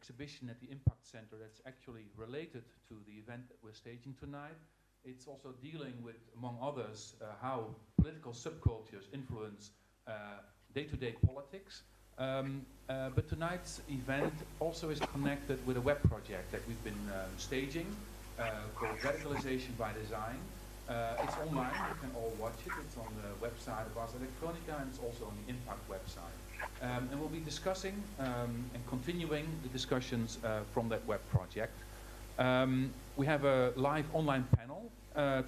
exhibition at the Impact Center that's actually related to the event that we're staging tonight. It's also dealing with, among others, how political subcultures influence day-to-day politics. But tonight's event also is connected with a web project that we've been staging called Radicalization by Design. It's online, you can all watch it. It's on the website of Electronica, and it's also on the Impact website. And we'll be discussing and continuing the discussions from that web project. We have a live online panel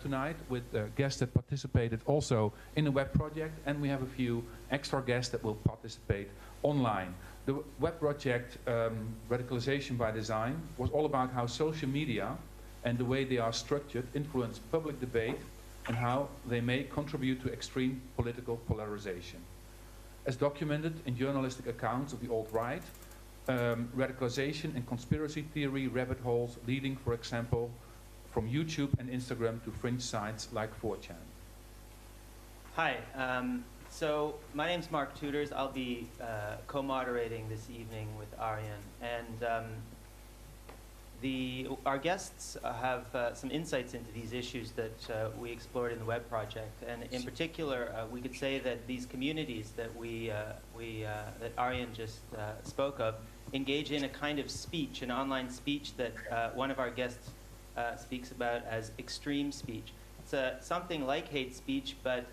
tonight with guests that participated also in the web project, and we have a few extra guests that will participate online. The web project, Radicalization by Design, was all about how social media and the way they are structured influence public debate and how they may contribute to extreme political polarization. As documented in journalistic accounts of the alt-right, radicalization and conspiracy theory rabbit holes leading, for example, from YouTube and Instagram to fringe sites like 4chan. Hi, so my name's Mark Tudors. I'll be co-moderating this evening with Aryan, and our guests have some insights into these issues that we explored in the web project, and in particular, we could say that these communities that that Aryan just spoke of engage in a kind of speech, an online speech that one of our guests speaks about as extreme speech. It's something like hate speech, but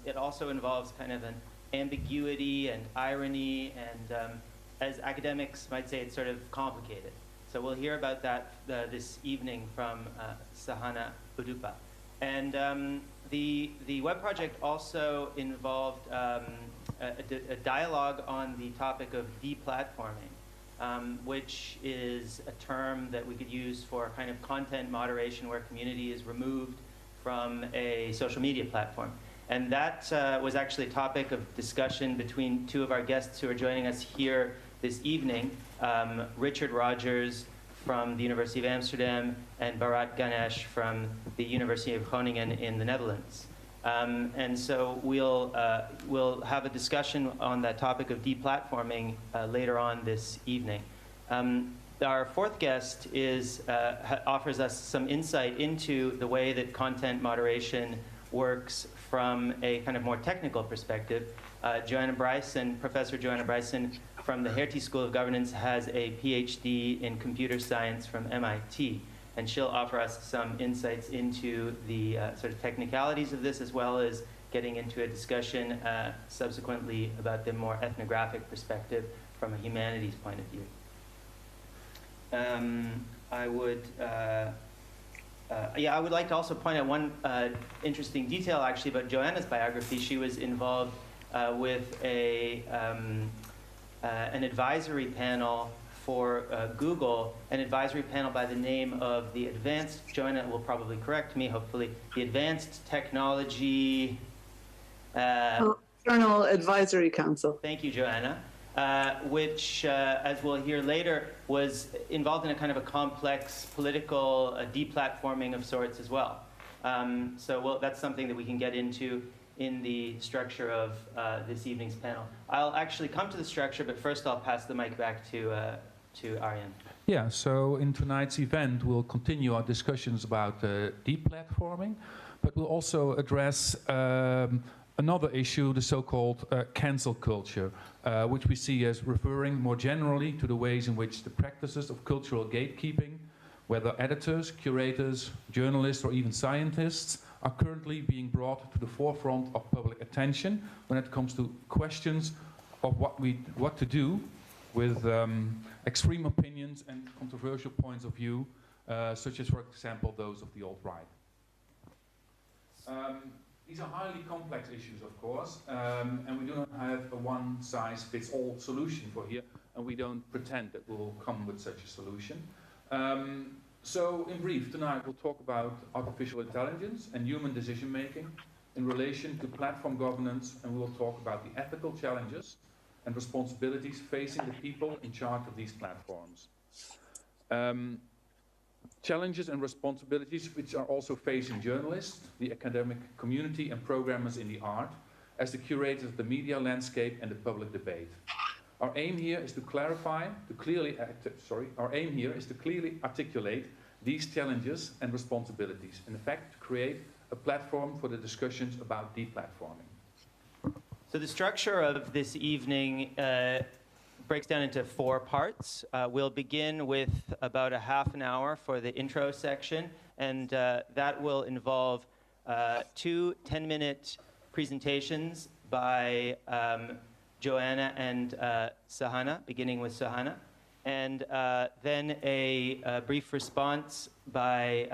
it also involves kind of an ambiguity and irony, and as academics might say, it's sort of complicated. So we'll hear about that this evening from Sahana Oduba. And the web project also involved a dialogue on the topic of deplatforming, which is a term that we could use for kind of content moderation where community is removed from a social media platform. And that was actually a topic of discussion between two of our guests who are joining us here this evening, Richard Rogers from the University of Amsterdam and Bharat Ganesh from the University of Groningen in the Netherlands. And so we'll have a discussion on that topic of deplatforming later on this evening. Our fourth guest offers us some insight into the way that content moderation works from a kind of more technical perspective. Joanna Bryson, Professor Joanna Bryson from the Hertie School of Governance, has a PhD in computer science from MIT. And she'll offer us some insights into the sort of technicalities of this, as well as getting into a discussion subsequently about the more ethnographic perspective from a humanities point of view. I would like to also point out one interesting detail, actually, about Joanna's biography. She was involved with an advisory panel for Google, an advisory panel by the name of the Advanced, Joanna will probably correct me, hopefully, the Advanced Technology... External Advisory Council. Thank you, Joanna. Which, as we'll hear later, was involved in a kind of a complex political deplatforming of sorts as well. So that's something that we can get into in the structure of this evening's panel. I'll actually come to the structure, but first I'll pass the mic back to Aryan. Yeah, so in tonight's event, we'll continue our discussions about deplatforming, but we'll also address another issue, the so-called cancel culture, which we see as referring more generally to the ways in which the practices of cultural gatekeeping, whether editors, curators, journalists, or even scientists, are currently being brought to the forefront of public attention when it comes to questions of what to do with extreme opinions and controversial points of view, such as, for example, those of the alt-right. These are highly complex issues, of course, and we do not have a one-size-fits-all solution for here, and we don't pretend that we'll come with such a solution. So, in brief, tonight we'll talk about artificial intelligence and human decision-making in relation to platform governance, and we will talk about the ethical challenges and responsibilities facing the people in charge of these platforms. Challenges and responsibilities which are also facing journalists, the academic community, and programmers in the art, as the curators of the media landscape and the public debate. Our aim here is to clarify, our aim here is to clearly articulate these challenges and responsibilities, in effect, to create a platform for the discussions about deplatforming. So the structure of this evening breaks down into 4 parts. We'll begin with about a half an hour for the intro section, and that will involve 2 10-minute presentations by Joanna and Sahana, beginning with Sahana, and then a brief response by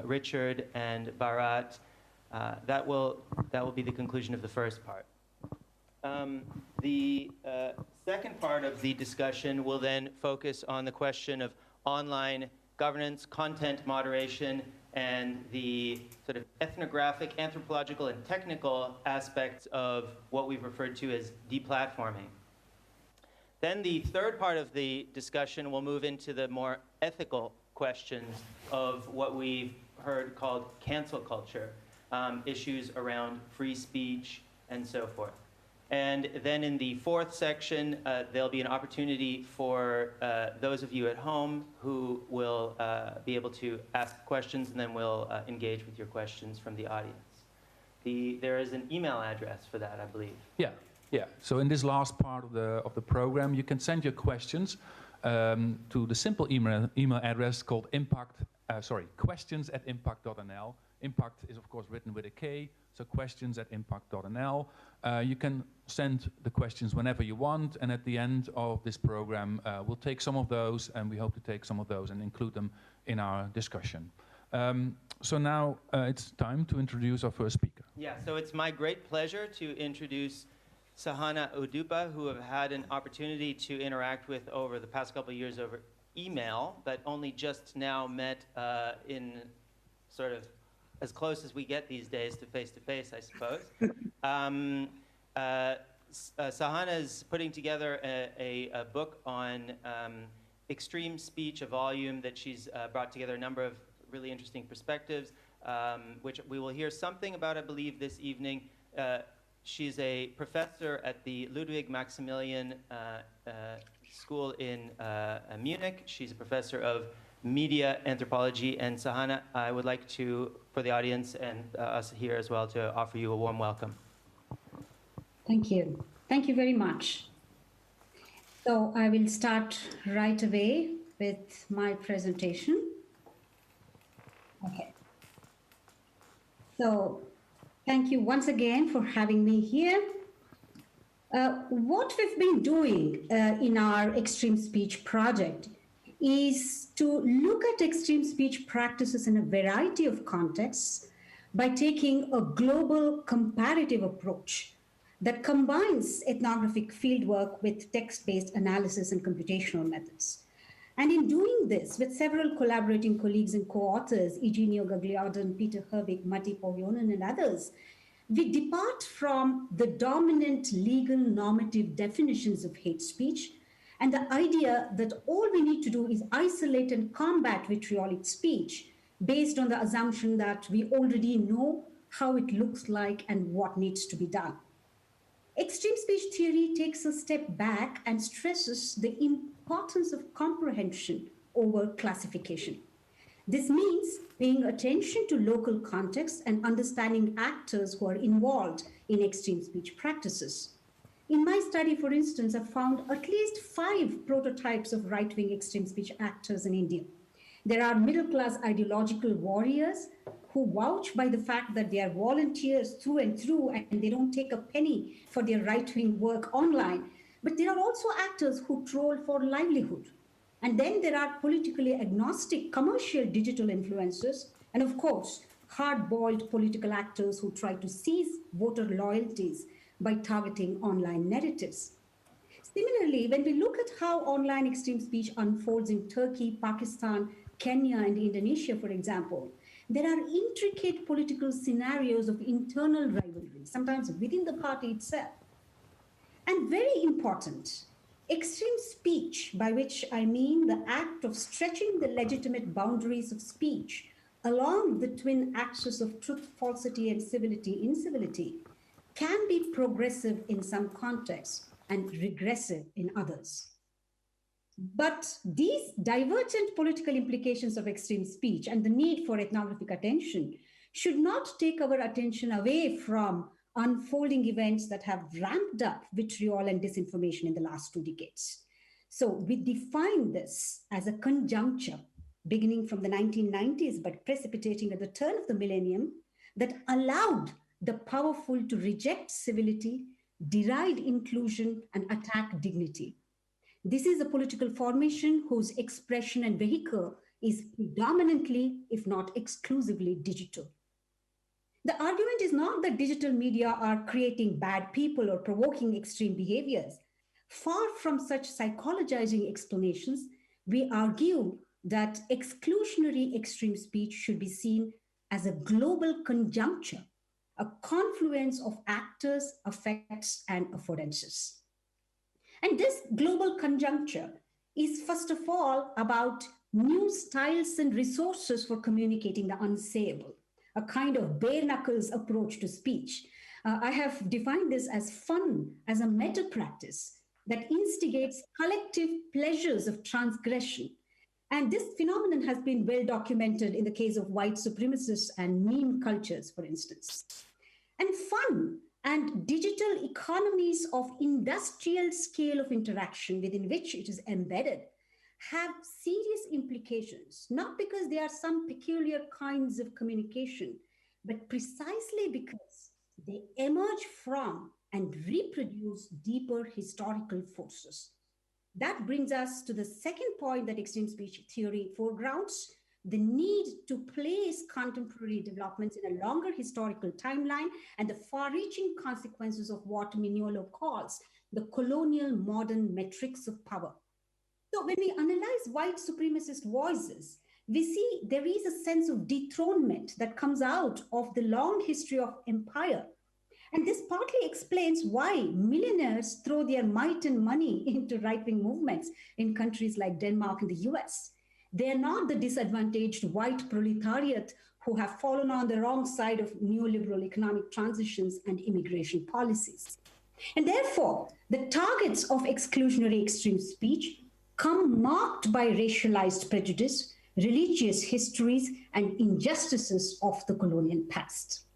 Richard and Bharat. That will be the conclusion of the first part. The second part of the discussion will then focus on the question of online governance, content moderation, and the sort of ethnographic, anthropological, and technical aspects of what we've referred to as deplatforming. Then the third part of the discussion will move into the more ethical questions of what we've heard called cancel culture, issues around free speech, and so forth. And then in the fourth section, there'll be an opportunity for those of you at home who will be able to ask questions, and then we'll engage with your questions from the audience. There is an email address for that, I believe. Yeah. So in this last part of the program, you can send your questions to the simple email address called questions@impact.nl. Impact is, of course, written with a K, so questions@impact.nl. You can send the questions whenever you want, and at the end of this program, we'll take some of those, and we hope to take some of those and include them in our discussion. So now it's time to introduce our first speaker. Yeah, so it's my great pleasure to introduce Sahana Oduba, who I've had an opportunity to interact with over the past couple of years over email, but only just now met in sort of as close as we get these days to face-to-face, I suppose. Sahana is putting together a book on extreme speech, a volume that she's brought together a number of really interesting perspectives, which we will hear something about, I believe, this evening. She's a professor at the Ludwig Maximilian School in Munich. She's a professor of media anthropology. And Sahana, I would like to, for the audience and us here as well, to offer you a warm welcome. Thank you. Thank you very much. So I will start right away with my presentation. Okay. So thank you once again for having me here. What we've been doing in our extreme speech project is to look at extreme speech practices in a variety of contexts by taking a global comparative approach that combines ethnographic fieldwork with text-based analysis and computational methods. And in doing this, with several collaborating colleagues and co-authors, Eugenio Gagliardo, Peter Herwig, Matti Pohjonen, and others, we depart from the dominant legal normative definitions of hate speech and the idea that all we need to do is isolate and combat vitriolic speech based on the assumption that we already know how it looks like and what needs to be done. Extreme speech theory takes a step back and stresses the importance of comprehension over classification. This means paying attention to local context and understanding actors who are involved in extreme speech practices. In my study, for instance, I found at least 5 prototypes of right-wing extreme speech actors in India. There are middle-class ideological warriors who vouch by the fact that they are volunteers through and through and they don't take a penny for their right-wing work online. But there are also actors who troll for livelihood. And then there are politically agnostic commercial digital influencers, and of course, hard-boiled political actors who try to seize voter loyalties by targeting online narratives. Similarly, when we look at how online extreme speech unfolds in Turkey, Pakistan, Kenya, and Indonesia, for example, there are intricate political scenarios of internal rivalry, sometimes within the party itself. And very important, extreme speech, by which I mean the act of stretching the legitimate boundaries of speech along the twin axes of truth, falsity, and civility, incivility, can be progressive in some contexts, and regressive in others. But these divergent political implications of extreme speech and the need for ethnographic attention should not take our attention away from unfolding events that have ramped up vitriol and disinformation in the last 2 decades. So we define this as a conjuncture beginning from the 1990s, but precipitating at the turn of the millennium, that allowed the powerful to reject civility, deride inclusion, and attack dignity. This is a political formation whose expression and vehicle is predominantly, if not exclusively, digital. The argument is not that digital media are creating bad people or provoking extreme behaviors. Far from such psychologizing explanations, we argue that exclusionary extreme speech should be seen as a global conjuncture, a confluence of actors, effects, and affordances. And this global conjuncture is, first of all, about new styles and resources for communicating the unsayable, a kind of bare knuckles approach to speech. I have defined this as fun as a meta practice that instigates collective pleasures of transgression. And this phenomenon has been well documented in the case of white supremacists and meme cultures, for instance. And fun and digital economies of industrial scale of interaction within which it is embedded have serious implications, not because they are some peculiar kinds of communication, but precisely because they emerge from and reproduce deeper historical forces. That brings us to the second point that extreme speech theory foregrounds: the need to place contemporary developments in a longer historical timeline and the far-reaching consequences of what Mignolo calls the colonial modern metrics of power. So when we analyze white supremacist voices, we see there is a sense of dethronement that comes out of the long history of empire. And this partly explains why millionaires throw their might and money into right-wing movements in countries like Denmark and the US. They are not the disadvantaged white proletariat who have fallen on the wrong side of neoliberal economic transitions and immigration policies. And therefore, the targets of exclusionary extreme speech come marked by racialized prejudice, religious histories, and injustices of the colonial past.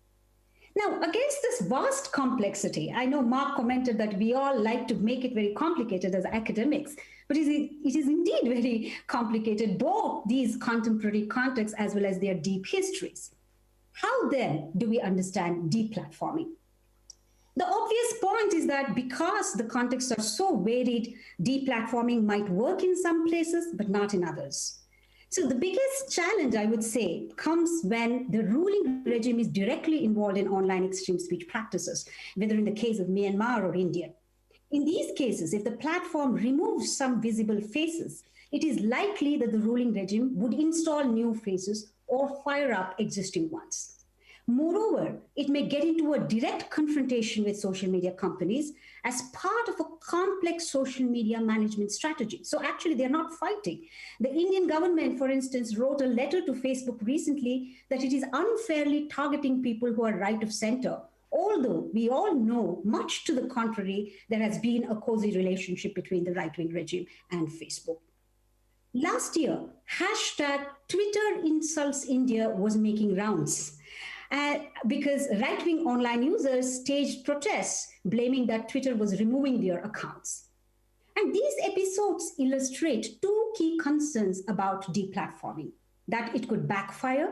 Now, against this vast complexity, I know Mark commented that we all like to make it very complicated as academics, but it is indeed very complicated, both these contemporary contexts as well as their deep histories. How then do we understand deplatforming? The obvious point is that because the contexts are so varied, deplatforming might work in some places, but not in others. So the biggest challenge, I would say, comes when the ruling regime is directly involved in online extreme speech practices, whether in the case of Myanmar or India. In these cases, if the platform removes some visible faces, it is likely that the ruling regime would install new faces or fire up existing ones. Moreover, it may get into a direct confrontation with social media companies as part of a complex social media management strategy. So actually, they're not fighting. The Indian government, for instance, wrote a letter to Facebook recently that it is unfairly targeting people who are right of center, although we all know, much to the contrary, there has been a cozy relationship between the right-wing regime and Facebook. Last year, hashtag Twitter insults India was making rounds. Because right-wing online users staged protests, blaming that Twitter was removing their accounts. And these episodes illustrate two key concerns about deplatforming: that it could backfire,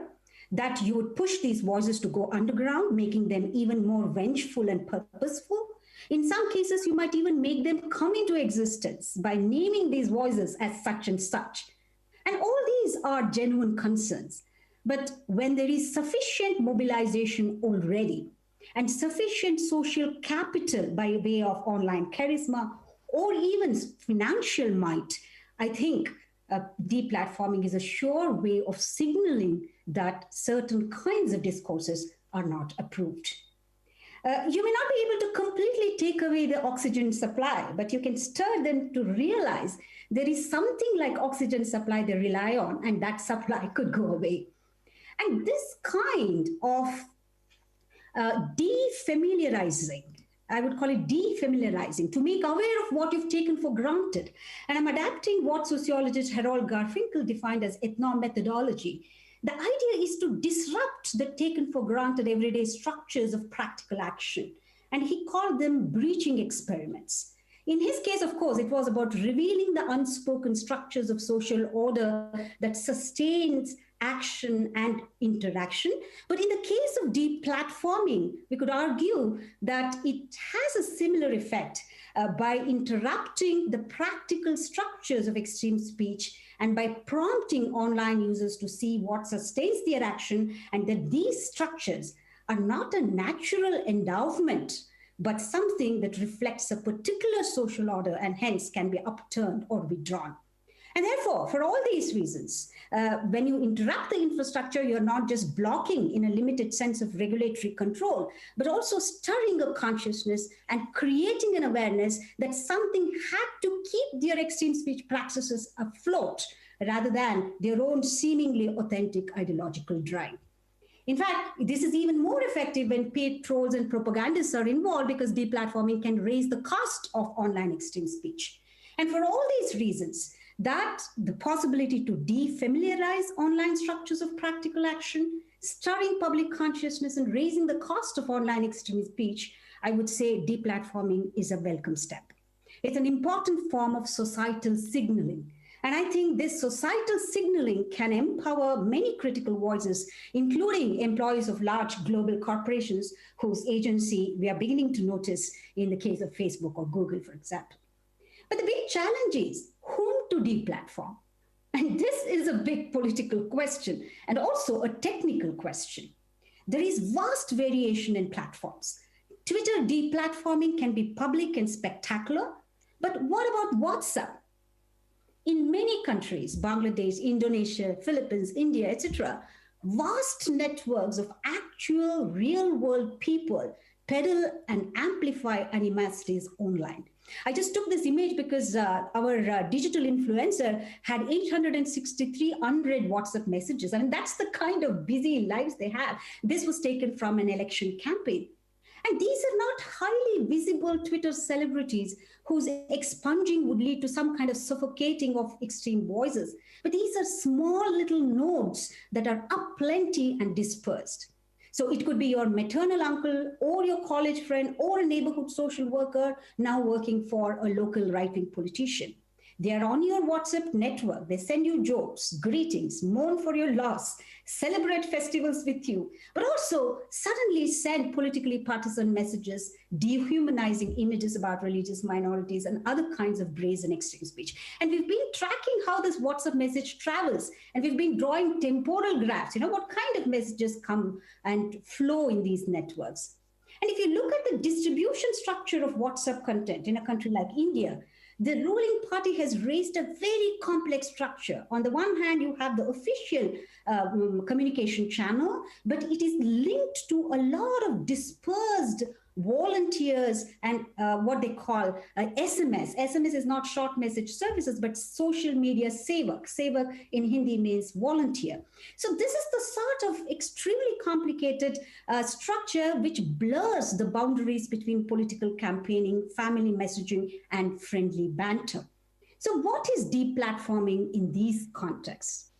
that you would push these voices to go underground, making them even more vengeful and purposeful. In some cases, you might even make them come into existence by naming these voices as such and such. And all these are genuine concerns. But when there is sufficient mobilization already and sufficient social capital by way of online charisma or even financial might, I think deplatforming is a sure way of signaling that certain kinds of discourses are not approved. You may not be able to completely take away the oxygen supply, but you can stir them to realize there is something like oxygen supply they rely on, and that supply could go away. And this kind of defamiliarizing I would call it defamiliarizing, to make aware of what you've taken for granted. And I'm adapting what sociologist Harold Garfinkel defined as ethnomethodology. The idea is to disrupt the taken for granted everyday structures of practical action. And he called them breaching experiments. In his case, of course, it was about revealing the unspoken structures of social order that sustains action and interaction. But in the case of deplatforming, we could argue that it has a similar effect by interrupting the practical structures of extreme speech and by prompting online users to see what sustains their action, and that these structures are not a natural endowment, but something that reflects a particular social order and hence can be upturned or withdrawn. And therefore, for all these reasons, when you interrupt the infrastructure, you're not just blocking in a limited sense of regulatory control, but also stirring a consciousness and creating an awareness that something had to keep their extreme speech practices afloat rather than their own seemingly authentic ideological drive. In fact, this is even more effective when paid trolls and propagandists are involved, because deplatforming can raise the cost of online extreme speech. And for all these reasons, that the possibility to defamiliarize online structures of practical action, stirring public consciousness and raising the cost of online extreme speech, I would say deplatforming is a welcome step. It's an important form of societal signaling. And I think this societal signaling can empower many critical voices, including employees of large global corporations whose agency we are beginning to notice in the case of Facebook or Google, for example. But the big challenge is whom to deplatform. And this is a big political question and also a technical question. There is vast variation in platforms. Twitter deplatforming can be public and spectacular, but what about WhatsApp? In many countries, Bangladesh, Indonesia, Philippines, India, etc., vast networks of actual real-world people peddle and amplify animosities online. I just took this image because our digital influencer had 863 unread WhatsApp messages. I mean, that's the kind of busy lives they have. This was taken from an election campaign. And these are not highly visible Twitter celebrities whose expunging would lead to some kind of suffocating of extreme voices. But these are small little nodes that are up plenty and dispersed. So it could be your maternal uncle or your college friend or a neighborhood social worker now working for a local right-wing politician. They are on your WhatsApp network. They send you jokes, greetings, mourn for your loss, celebrate festivals with you, but also suddenly send politically partisan messages, dehumanizing images about religious minorities and other kinds of brazen extreme speech. And we've been tracking how this WhatsApp message travels, and we've been drawing temporal graphs, what kind of messages come and flow in these networks. And if you look at the distribution structure of WhatsApp content in a country like India, the ruling party has raised a very complex structure. On the one hand, you have the official communication channel, but it is linked to a lot of dispersed volunteers and what they call SMS. SMS is not short message services, but social media sevak. Sevak in Hindi means volunteer. So this is the sort of extremely complicated structure which blurs the boundaries between political campaigning, family messaging, and friendly banter. So what is deplatforming in these contexts?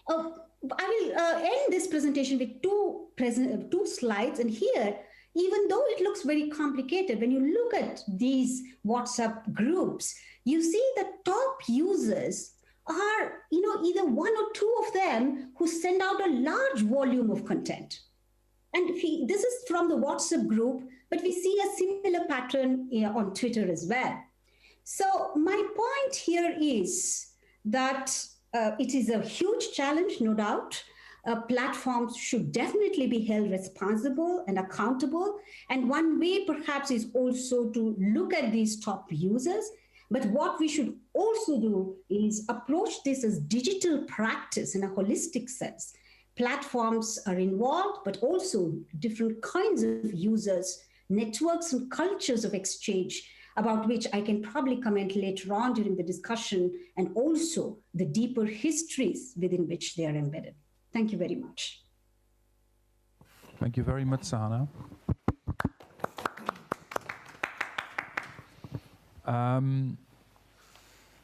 I will end this presentation with two slides, and here, even though it looks very complicated, when you look at these WhatsApp groups, you see the top users are, either one or two of them who send out a large volume of content. And this is from the WhatsApp group, but we see a similar pattern on Twitter as well. So my point here is that it is a huge challenge, no doubt. Platforms should definitely be held responsible and accountable. And one way perhaps is also to look at these top users. But what we should also do is approach this as digital practice in a holistic sense. Platforms are involved, but also different kinds of users, networks and cultures of exchange, about which I can probably comment later on during the discussion, and also the deeper histories within which they are embedded. Thank you very much. Thank you very much, Sahana.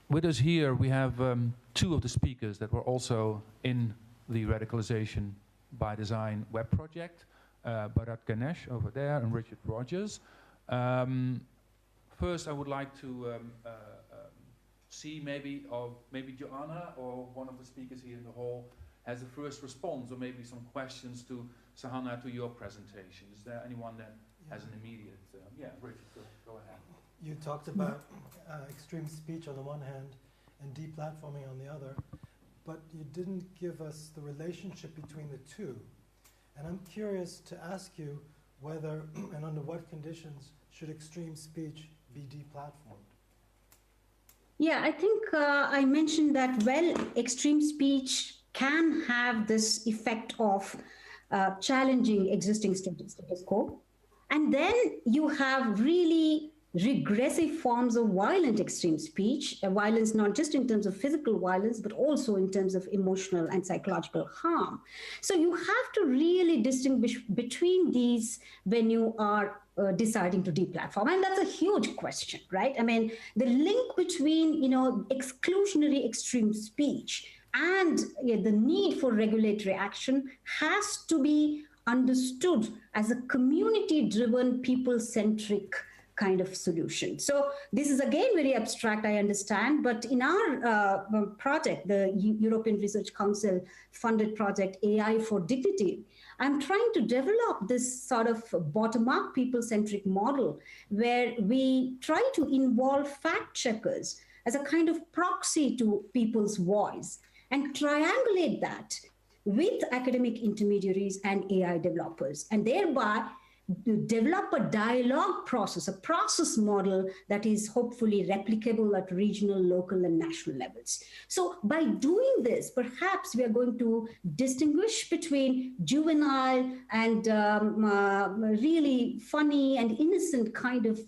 With us here, we have two of the speakers that were also in the Radicalization by Design web project, Bharat Ganesh over there and Richard Rogers. First, I would like to see maybe Joanna or one of the speakers here in the hall has a first response, or maybe some questions to Sahana, to your presentation. Is there anyone that has an immediate? Yeah, Richard, go ahead. You talked about extreme speech on the one hand and deplatforming on the other, but you didn't give us the relationship between the two. And I'm curious to ask you whether and under what conditions should extreme speech be deplatformed? Yeah, I think I mentioned that, well, extreme speech can have this effect of challenging existing status quo. And then you have really regressive forms of violent extreme speech, violence not just in terms of physical violence, but also in terms of emotional and psychological harm. So you have to really distinguish between these when you are deciding to deplatform. And that's a huge question, right? I mean, the link between, exclusionary extreme speech and the need for regulatory action has to be understood as a community-driven, people-centric kind of solution. So this is again very abstract, I understand, but in our project, the European Research Council funded project AI for Dignity, I'm trying to develop this sort of bottom-up people-centric model where we try to involve fact checkers as a kind of proxy to people's voice and triangulate that with academic intermediaries and AI developers, and thereby develop a dialogue process, a process model that is hopefully replicable at regional, local, and national levels. So by doing this, perhaps we are going to distinguish between juvenile and really funny and innocent kind of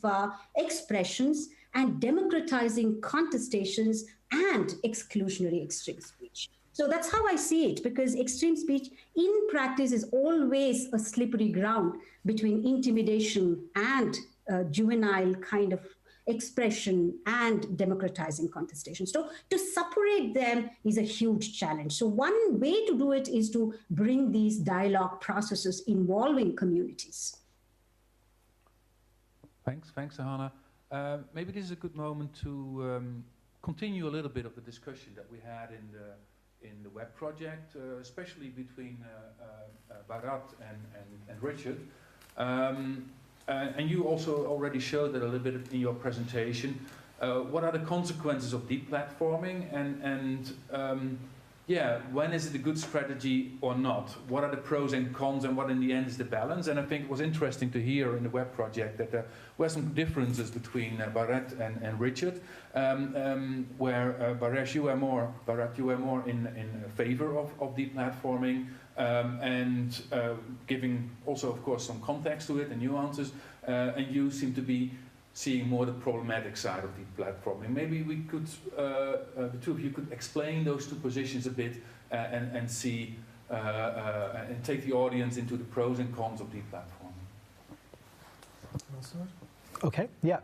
expressions and democratizing contestations and exclusionary extreme speech. So that's how I see it, because extreme speech in practice is always a slippery ground between intimidation and juvenile kind of expression and democratizing contestation. So to separate them is a huge challenge. So one way to do it is to bring these dialogue processes involving communities. Thanks, Sahana. Maybe this is a good moment to continue a little bit of the discussion that we had in the web project, especially between Bharat and Richard. And you also already showed that a little bit in your presentation. What are the consequences of deplatforming, and when is it a good strategy or not? What are the pros and cons, and what in the end is the balance? And I think it was interesting to hear in the web project that there were some differences between Bharat and Richard, where Bharat, you were more in favor of deplatforming, and giving also, of course, some context to it and nuances, and you seem to be seeing more the problematic side of deplatforming. Maybe we could, the two of you could explain those two positions a bit and see, and take the audience into the pros and cons of deplatforming. Okay, yeah.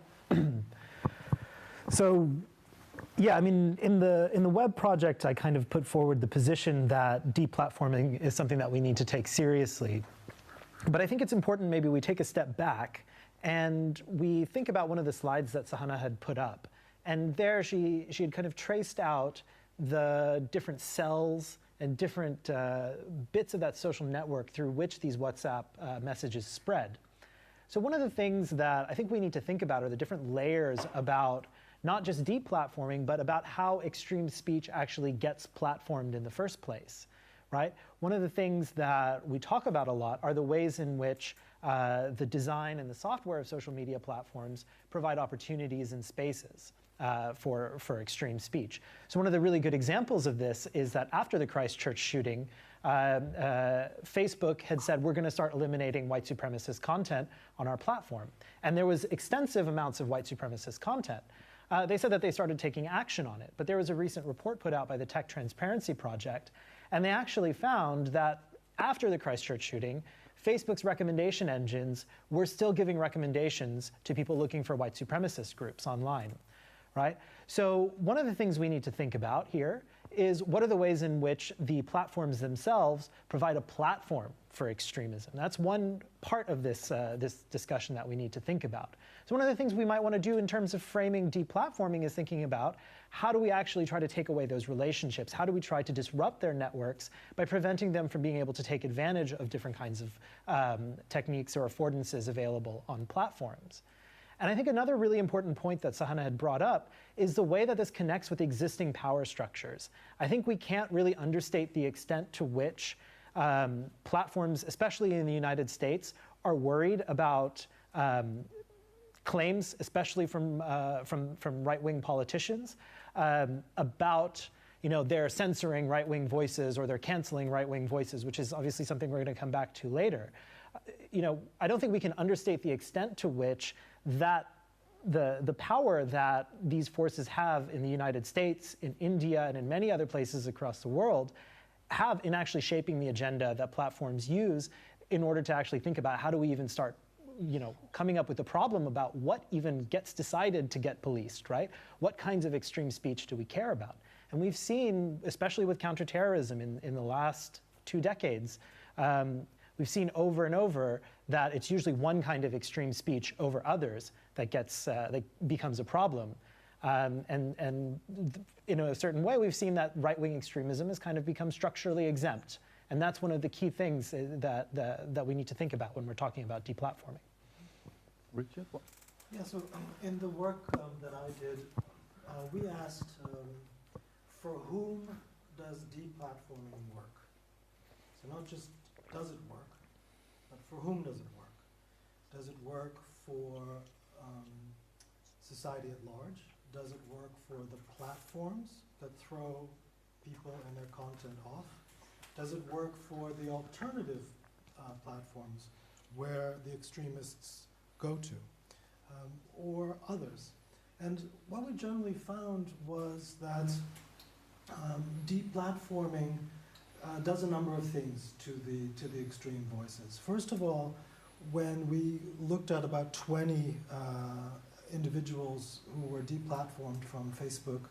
So, yeah, I mean, in the web project, I kind of put forward the position that deplatforming is something that we need to take seriously. But I think it's important maybe we take a step back and we think about one of the slides that Sahana had put up. And there she had kind of traced out the different cells and different bits of that social network through which these WhatsApp messages spread. So one of the things that I think we need to think about are the different layers about not just deplatforming, but about how extreme speech actually gets platformed in the first place, right? One of the things that we talk about a lot are the ways in which the design and the software of social media platforms provide opportunities and spaces for extreme speech. So one of the really good examples of this is that after the Christchurch shooting, Facebook had said, we're going to start eliminating white supremacist content on our platform. And there was extensive amounts of white supremacist content. They said that they started taking action on it. But there was a recent report put out by the Tech Transparency Project, and they actually found that after the Christchurch shooting, Facebook's recommendation engines were still giving recommendations to people looking for white supremacist groups online, right? So one of the things we need to think about here is what are the ways in which the platforms themselves provide a platform for extremism. That's one part of this, this discussion that we need to think about. So one of the things we might want to do in terms of framing deplatforming is thinking about how do we actually try to take away those relationships? How do we try to disrupt their networks by preventing them from being able to take advantage of different kinds of techniques or affordances available on platforms? And I think another really important point that Sahana had brought up is the way that this connects with existing power structures. I think we can't really understate the extent to which platforms, especially in the United States, are worried about claims, especially from right-wing politicians, about they're censoring right-wing voices or they're canceling right-wing voices, which is obviously something we're going to come back to later. I don't think we can understate the extent to which that the power that these forces have in the United States, in India, and in many other places across the world have in actually shaping the agenda that platforms use in order to actually think about how do we even start coming up with a problem about what even gets decided to get policed, right? What kinds of extreme speech do we care about? And we've seen, especially with counterterrorism in the last 2 decades, we've seen over and over that it's usually one kind of extreme speech over others that becomes a problem. And in a certain way, we've seen that right-wing extremism has kind of become structurally exempt. And that's one of the key things that we need to think about when we're talking about deplatforming. Richard? What? Yeah, so in the work that I did, we asked for whom does deplatforming work? So not just does it work, but for whom does it work? Does it work for society at large? Does it work for the platforms that throw people and their content off? Does it work for the alternative platforms where the extremists go to, or others? And what we generally found was that deplatforming does a number of things to the extreme voices. First of all, when we looked at about 20 individuals who were deplatformed from Facebook,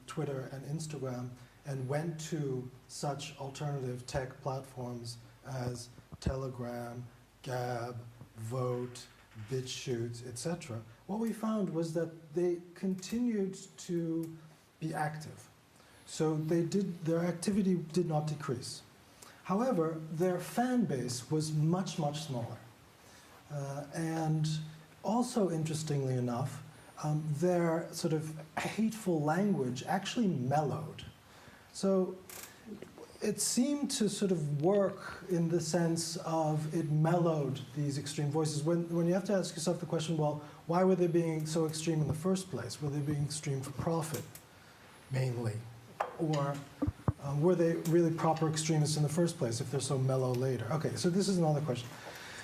Twitter, and Instagram, and went to such alternative tech platforms as Telegram, Gab, Vote, BitChute, etc., what we found was that they continued to be active. So their activity did not decrease. However, their fan base was much, much smaller. And also, interestingly enough, their sort of hateful language actually mellowed. So it seemed to sort of work in the sense of it mellowed these extreme voices. When you have to ask yourself the question, well, why were they being so extreme in the first place? Were they being extreme for profit, mainly? Or were they really proper extremists in the first place if they're so mellow later? Okay, so this is another question.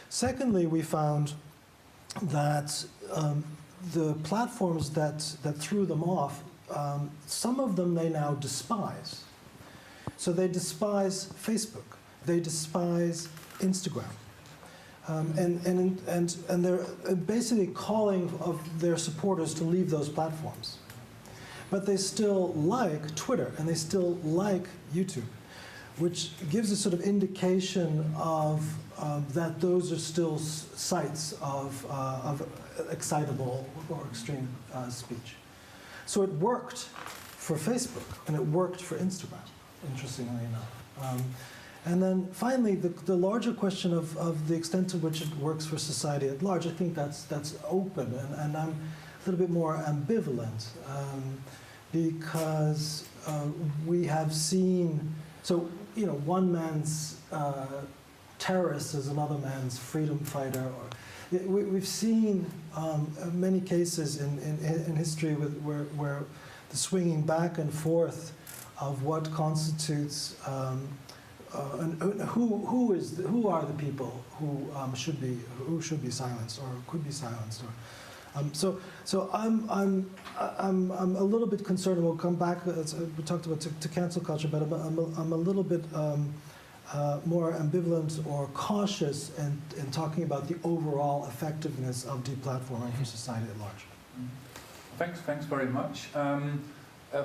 Secondly, we found that the platforms that threw them off, some of them they now despise. So they despise Facebook, they despise Instagram, and they're basically calling of their supporters to leave those platforms. But they still like Twitter and they still like YouTube, which gives a sort of indication of that those are still sites of excitable or extreme speech. So it worked for Facebook and it worked for Instagram, interestingly enough. And then finally, the larger question of the extent to which it works for society at large, I think that's open, and I'm a little bit more ambivalent. Because we have seen, so one man's terrorist is another man's freedom fighter. We've seen many cases in history where the swinging back and forth of what constitutes and who are the people who should be silenced or could be silenced. So I'm a little bit concerned, and we'll come back, we talked about to cancel culture, but I'm a little bit more ambivalent or cautious in talking about the overall effectiveness of deplatforming for society at large. Thanks very much.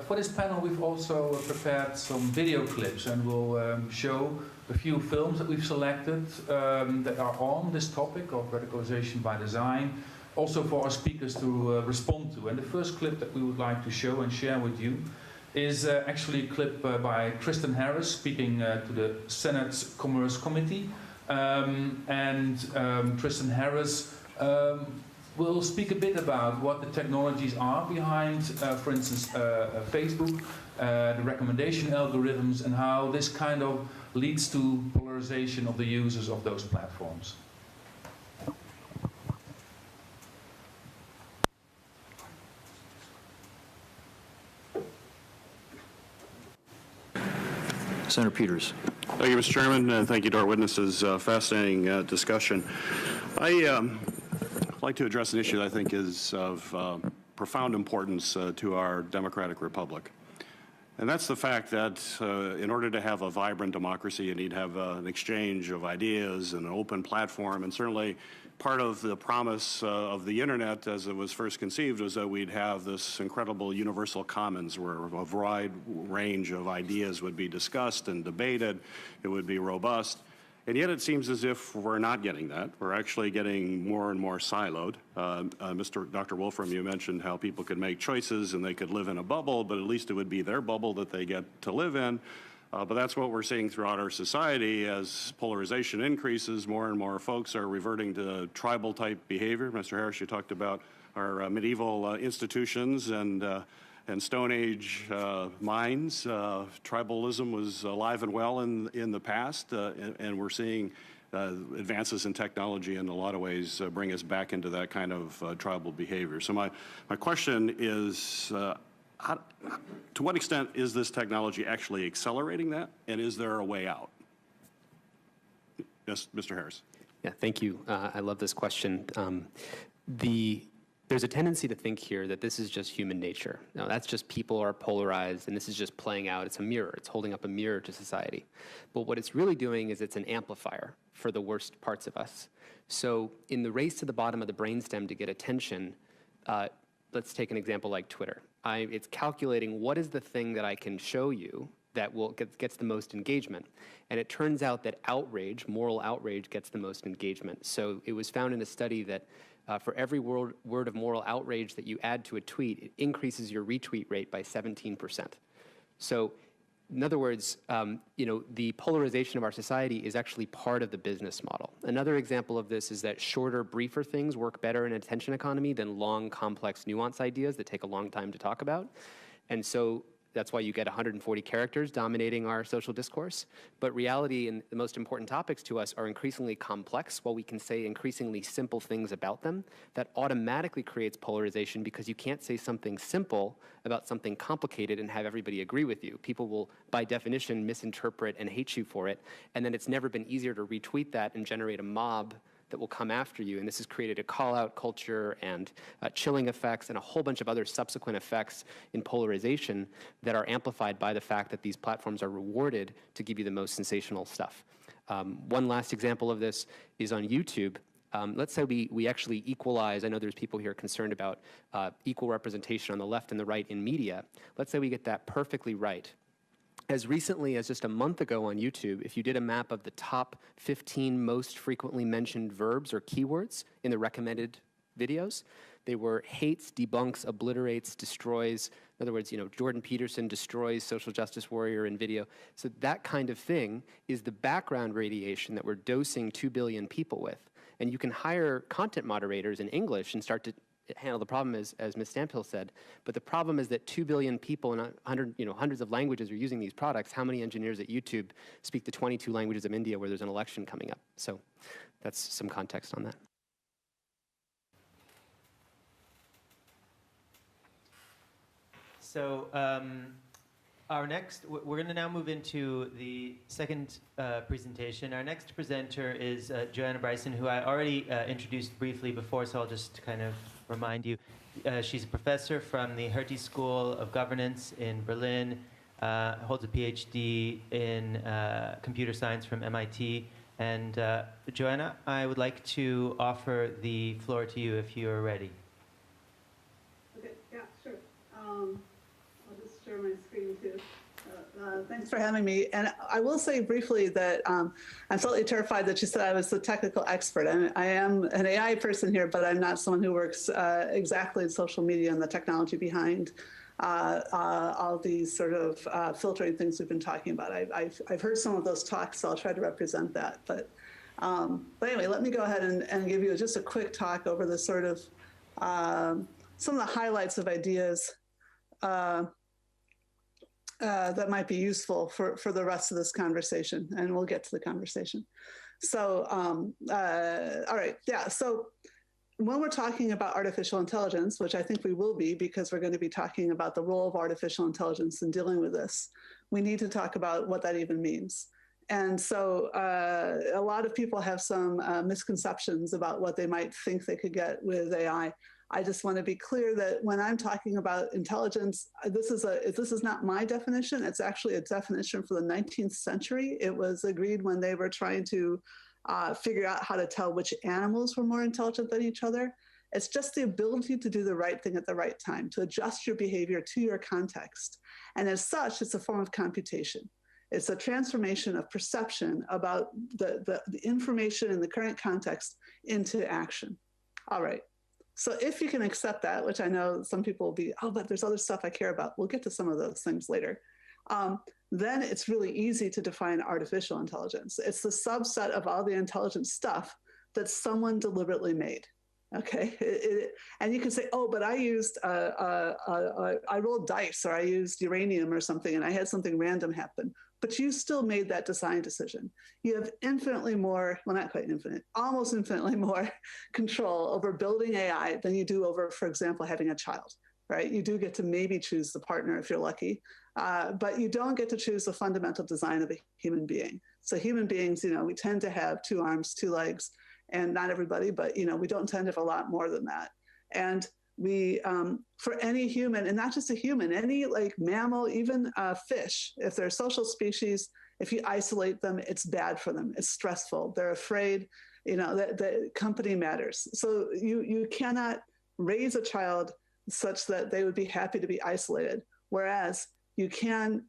For this panel, we've also prepared some video clips, and we'll show a few films that we've selected that are on this topic of radicalization by design, also for our speakers to respond to. And the first clip that we would like to show and share with you is actually a clip by Tristan Harris speaking to the Senate's Commerce Committee. Tristan Harris will speak a bit about what the technologies are behind, for instance, Facebook, the recommendation algorithms, and how this kind of leads to polarization of the users of those platforms. Senator Peters. Thank you, Mr. Chairman, and thank you to our witnesses. Fascinating discussion. I'd like to address an issue that I think is of profound importance to our democratic republic. And that's the fact that in order to have a vibrant democracy, you need to have an exchange of ideas and an open platform. And certainly part of the promise of the internet as it was first conceived was that we'd have this incredible universal commons where a wide range of ideas would be discussed and debated. It would be robust. And yet it seems as if we're not getting that. We're actually getting more and more siloed. Dr. Wolfram, you mentioned how people could make choices and they could live in a bubble, but at least it would be their bubble that they get to live in. But that's what we're seeing throughout our society as polarization increases. More and more folks are reverting to tribal-type behavior. Mr. Harris, you talked about our medieval institutions and Stone Age minds. Tribalism was alive and well in the past, and we're seeing advances in technology in a lot of ways bring us back into that kind of tribal behavior. So my question is, to what extent is this technology actually accelerating that, and is there a way out? Yes, Mr. Harris. Yeah, thank you. I love this question. There's a tendency to think here that this is just human nature. No, that's just people are polarized, and this is just playing out. It's a mirror. It's holding up a mirror to society. But what it's really doing is it's an amplifier for the worst parts of us. So in the race to the bottom of the brainstem to get attention, let's take an example like Twitter. It's calculating what is the thing that I can show you that gets the most engagement. And it turns out that outrage, moral outrage, gets the most engagement. So it was found in a study that for every word of moral outrage that you add to a tweet, it increases your retweet rate by 17%. So in other words, the polarization of our society is actually part of the business model. Another example of this is that shorter, briefer things work better in an attention economy than long, complex, nuanced ideas that take a long time to talk about. And so that's why you get 140 characters dominating our social discourse. But reality and the most important topics to us are increasingly complex, while we can say increasingly simple things about them. That automatically creates polarization because you can't say something simple about something complicated and have everybody agree with you. People will, by definition, misinterpret and hate you for it. And then it's never been easier to retweet that and generate a mob that will come after you. And this has created a call-out culture and chilling effects and a whole bunch of other subsequent effects in polarization that are amplified by the fact that these platforms are rewarded to give you the most sensational stuff. One last example of this is on YouTube. Let's say we actually equalize. I know there's people here concerned about equal representation on the left and the right in media. Let's say we get that perfectly right. As recently as just a month ago on YouTube, if you did a map of the top 15 most frequently mentioned verbs or keywords in the recommended videos, they were hates, debunks, obliterates, destroys. In other words, Jordan Peterson destroys social justice warrior in video. So that kind of thing is the background radiation that we're dosing 2 billion people with. And you can hire content moderators in English and start to handle the problem, as Ms. Stamphill said. But the problem is that 2 billion people in hundreds of languages are using these products. How many engineers at YouTube speak the 22 languages of India where there's an election coming up? So that's some context on that. So we're going to now move into the second presentation. Our next presenter is Joanna Bryson, who I already introduced briefly before, so I'll just kind of remind you. She's a professor from the Hertie School of Governance in Berlin. holds a PhD in computer science from MIT. And Joanna, I would like to offer the floor to you if you are ready. Okay, yeah, sure. I'll just share my screen too. Thanks for having me. And I will say briefly that I'm slightly terrified that you said I was the technical expert. I am an AI person here, but I'm not someone who works exactly in social media and the technology behind all these sort of filtering things we've been talking about. I've heard some of those talks, so I'll try to represent that. But anyway, let me go ahead and give you just a quick talk over the sort of some of the highlights of ideas that might be useful for the rest of this conversation, and we'll get to the conversation. So, all right, yeah, so when we're talking about artificial intelligence, which I think we will be because we're going to be talking about the role of artificial intelligence in dealing with this, we need to talk about what that even means. And so a lot of people have some misconceptions about what they might think they could get with AI. I just want to be clear that when I'm talking about intelligence, this is not my definition. It's actually a definition for the 19th century. It was agreed when they were trying to figure out how to tell which animals were more intelligent than each other. It's just the ability to do the right thing at the right time, to adjust your behavior to your context. And as such, it's a form of computation. It's a transformation of perception about the information in the current context into action. All right. So if you can accept that, which I know some people will be, oh, but there's other stuff I care about. We'll get to some of those things later. Then it's really easy to define artificial intelligence. It's the subset of all the intelligent stuff that someone deliberately made. Okay, and you can say, oh, but I used, I rolled dice, or I used uranium or something, and I had something random happen. But you still made that design decision. You have infinitely more, well, not quite infinite, almost infinitely more control over building AI than you do over, for example, having a child, right? You do get to maybe choose the partner if you're lucky, but you don't get to choose the fundamental design of a human being. So human beings, you know, we tend to have 2 arms, 2 legs, and not everybody, but, you know, we don't tend to have a lot more than that. And we, for any human, and not just a human, any like mammal, even fish, if they're a social species, if you isolate them, it's bad for them. It's stressful. They're afraid, you know, that company matters. So you cannot raise a child such that they would be happy to be isolated. Whereas you can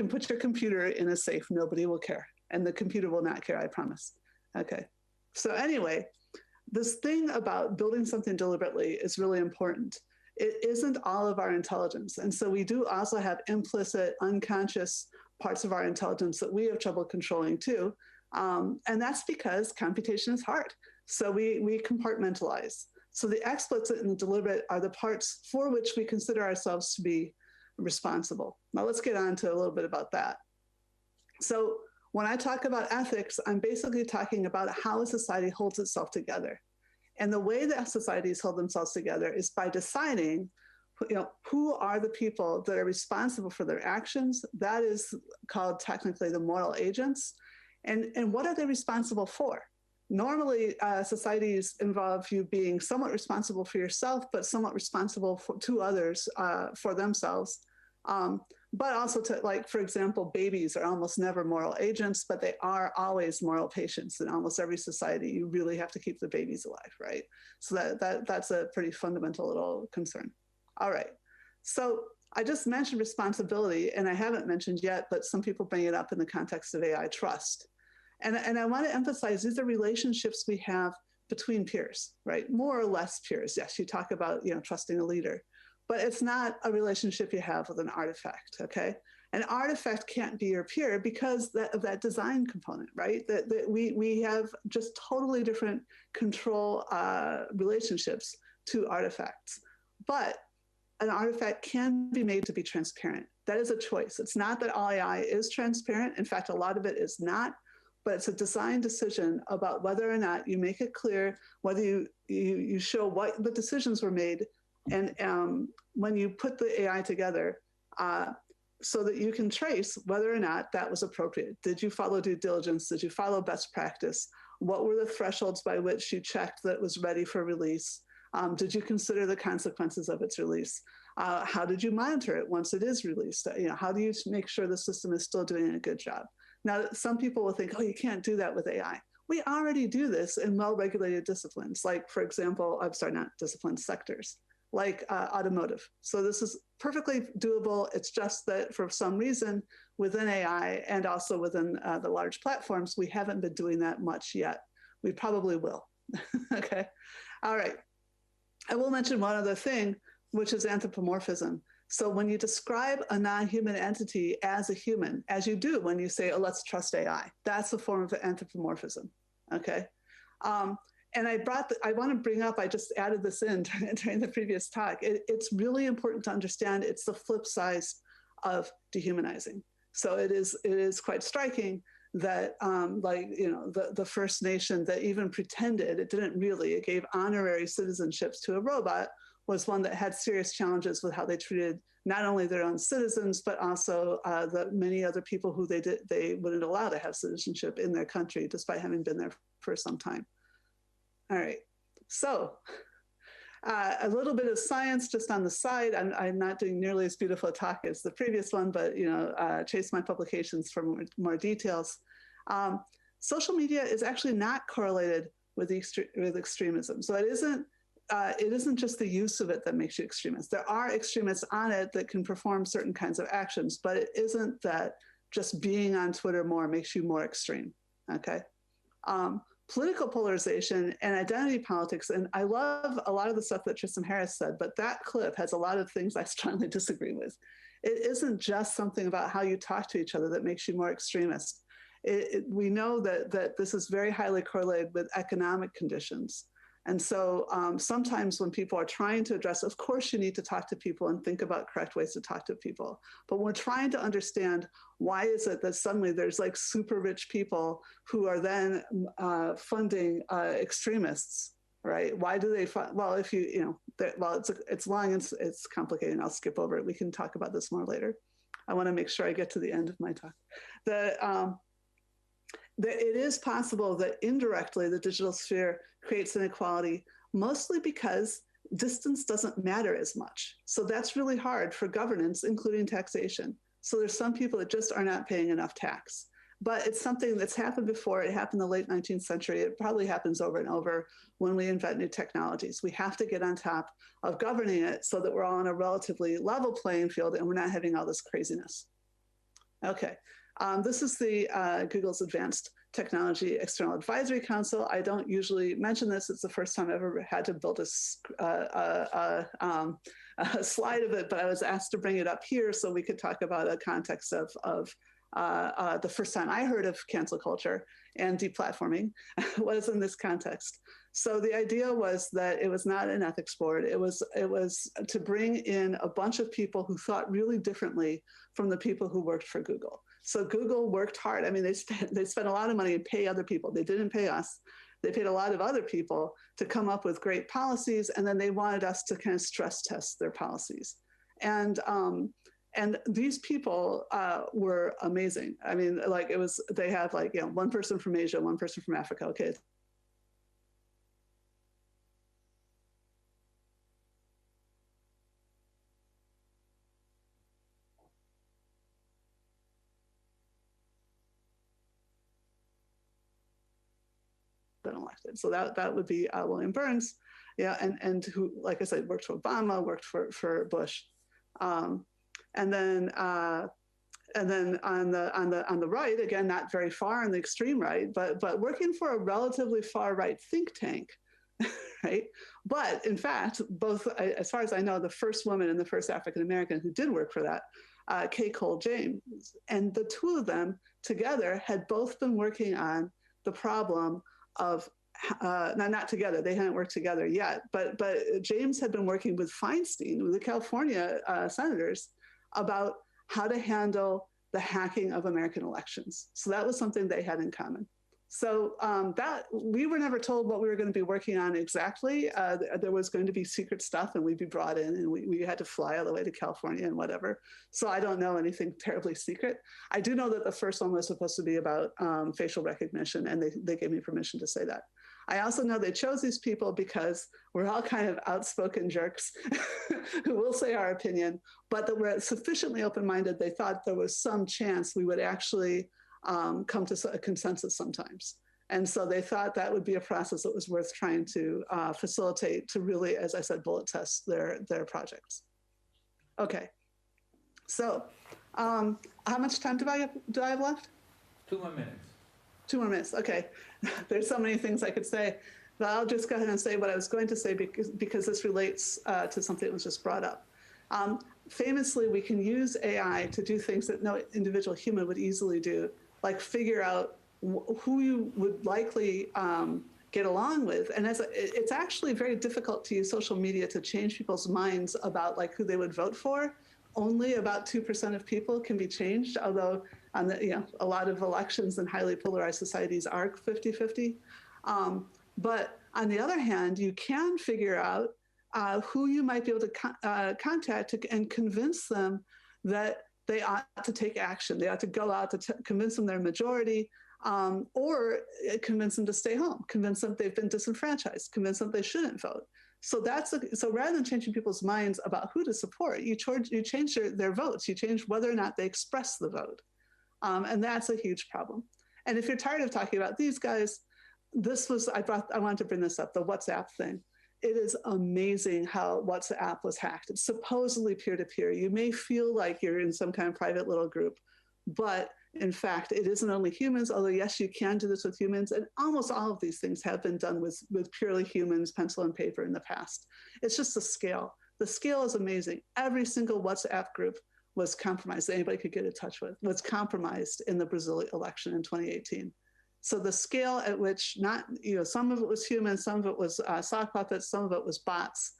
put your computer in a safe. Nobody will care. And the computer will not care, I promise. Okay. So anyway, this thing about building something deliberately is really important. It isn't all of our intelligence. And so we do also have implicit, unconscious parts of our intelligence that we have trouble controlling too. And that's because computation is hard. So we compartmentalize. So the explicit and the deliberate are the parts for which we consider ourselves to be responsible. Now let's get on to a little bit about that. So when I talk about ethics, I'm basically talking about how a society holds itself together. And the way that societies hold themselves together is by deciding, you know, who are the people that are responsible for their actions. That is called technically the moral agents. And what are they responsible for? Normally, societies involve you being somewhat responsible for yourself, but somewhat responsible to others for themselves. But also to, like, for example, babies are almost never moral agents, but they are always moral patients. In almost every society, you really have to keep the babies alive, right? So that's a pretty fundamental little concern. All right. So I just mentioned responsibility, and I haven't mentioned yet, but some people bring it up in the context of AI trust. And I want to emphasize these are relationships we have between peers, right? More or less peers. Yes, you talk about, you know, trusting a leader. But it's not a relationship you have with an artifact, okay? An artifact can't be your peer because of that design component, right? That we have just totally different control relationships to artifacts. But an artifact can be made to be transparent. That is a choice. It's not that all AI is transparent. In fact, a lot of it is not, but it's a design decision about whether or not you make it clear, whether you show what the decisions were made. And when you put the AI together, so that you can trace whether or not that was appropriate. Did you follow due diligence? Did you follow best practice? What were the thresholds by which you checked that it was ready for release? Did you consider the consequences of its release? How did you monitor it once it is released? How do you make sure the system is still doing a good job? Now, some people will think, oh, you can't do that with AI. We already do this in well-regulated disciplines, like, for example, I'm sorry, not disciplines, sectors, like automotive. So this is perfectly doable. It's just that for some reason within AI and also within the large platforms, we haven't been doing that much yet. We probably will. Okay. All right. I will mention one other thing, which is anthropomorphism. So when you describe a non-human entity as a human, as you do when you say, oh, let's trust AI, that's a form of anthropomorphism, okay? And I want to bring up, I just added this in during the previous talk. It's really important to understand it's the flip side of dehumanizing. So it is quite striking that the First Nation that even pretended, it didn't really, it gave honorary citizenships to a robot, was one that had serious challenges with how they treated not only their own citizens, but also the many other people who they wouldn't allow to have citizenship in their country, despite having been there for some time. All right, so a little bit of science just on the side. I'm not doing nearly as beautiful a talk as the previous one, but chase my publications for more details. Social media is actually not correlated with extremism. So it isn't just the use of it that makes you extremist. There are extremists on it that can perform certain kinds of actions, but it isn't that just being on Twitter more makes you more extreme, okay? Political polarization and identity politics, and I love a lot of the stuff that Tristan Harris said, but that clip has a lot of things I strongly disagree with. It isn't just something about how you talk to each other that makes you more extremist. We know that this is very highly correlated with economic conditions. And so sometimes when people are trying to address, of course you need to talk to people and think about correct ways to talk to people. But we're trying to understand why is it that suddenly there's like super rich people who are then funding extremists, right? Why do they fund? Well, if it's long and it's complicated, and I'll skip over it. We can talk about this more later. I want to make sure I get to the end of my talk. It is possible that indirectly the digital sphere creates inequality, mostly because distance doesn't matter as much. So that's really hard for governance, including taxation. So there's some people that just are not paying enough tax. But it's something that's happened before. It happened in the late 19th century. It probably happens over and over when we invent new technologies. We have to get on top of governing it so that we're all on a relatively level playing field and we're not having all this craziness. Okay. This is the Google's Advanced Technology External Advisory Council. I don't usually mention this. It's the first time I've ever had to build a slide of it, but I was asked to bring it up here so we could talk about a context of the first time I heard of cancel culture and deplatforming was in this context. So the idea was that it was not an ethics board. It was to bring in a bunch of people who thought really differently from the people who worked for Google. So Google worked hard. I mean, they spent a lot of money to pay other people. They didn't pay us. They paid a lot of other people to come up with great policies, and then they wanted us to kind of stress test their policies. And these people were amazing. I mean, like they have like, one person from Asia, one person from Africa. Okay. Been elected. So that would be William Burns. Yeah. And who, like I said, worked for Obama, worked for Bush. And then on the right, again, not very far on the extreme right, but working for a relatively far right think tank, right? But in fact, both, as far as I know, the first woman and the first African American who did work for that, Kay Cole James, and the two of them together had both been working on the problem of not together, they hadn't worked together yet, but James had been working with Feinstein, with the California senators, about how to handle the hacking of American elections. So that was something they had in common. So that we were never told what we were going to be working on exactly. There was going to be secret stuff, and we'd be brought in, and we had to fly all the way to California and whatever. So I don't know anything terribly secret. I do know that the first one was supposed to be about facial recognition, and they gave me permission to say that. I also know they chose these people because we're all kind of outspoken jerks who will say our opinion, but that we're sufficiently open-minded. They thought there was some chance we would actually come to a consensus sometimes. And so they thought that would be a process that was worth trying to facilitate to really, as I said, bullet test their projects. Okay, so how much time do I have left? 2 more minutes. 2 more minutes, okay. There's so many things I could say, but I'll just go ahead and say what I was going to say because this relates to something that was just brought up. Famously, we can use AI to do things that no individual human would easily do, like figure out who you would likely get along with. And it's actually very difficult to use social media to change people's minds about like who they would vote for. Only about 2% of people can be changed, although a lot of elections in highly polarized societies are 50-50. But on the other hand, you can figure out who you might be able to contact and convince them that they ought to take action. They ought to go out to convince them they're majority, or convince them to stay home, convince them they've been disenfranchised, convince them they shouldn't vote. So so rather than changing people's minds about who to support, you change their votes. You change whether or not they express the vote. And that's a huge problem. And if you're tired of talking about these guys, I wanted to bring this up, the WhatsApp thing. It is amazing how WhatsApp was hacked. It's supposedly peer-to-peer. You may feel like you're in some kind of private little group, but in fact, it isn't only humans, although yes, you can do this with humans. And almost all of these things have been done with purely humans, pencil and paper in the past. It's just the scale. The scale is amazing. Every single WhatsApp group was compromised that anybody could get in touch with, was compromised in the Brazil election in 2018. So the scale at which some of it was human, some of it was sock puppets, some of it was bots,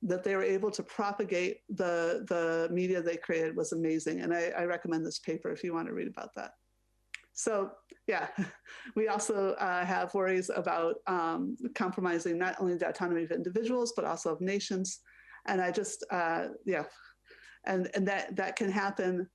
that they were able to propagate the media they created was amazing. And I recommend this paper if you want to read about that. So yeah, we also have worries about compromising not only the autonomy of individuals, but also of nations. And I just, and that can happen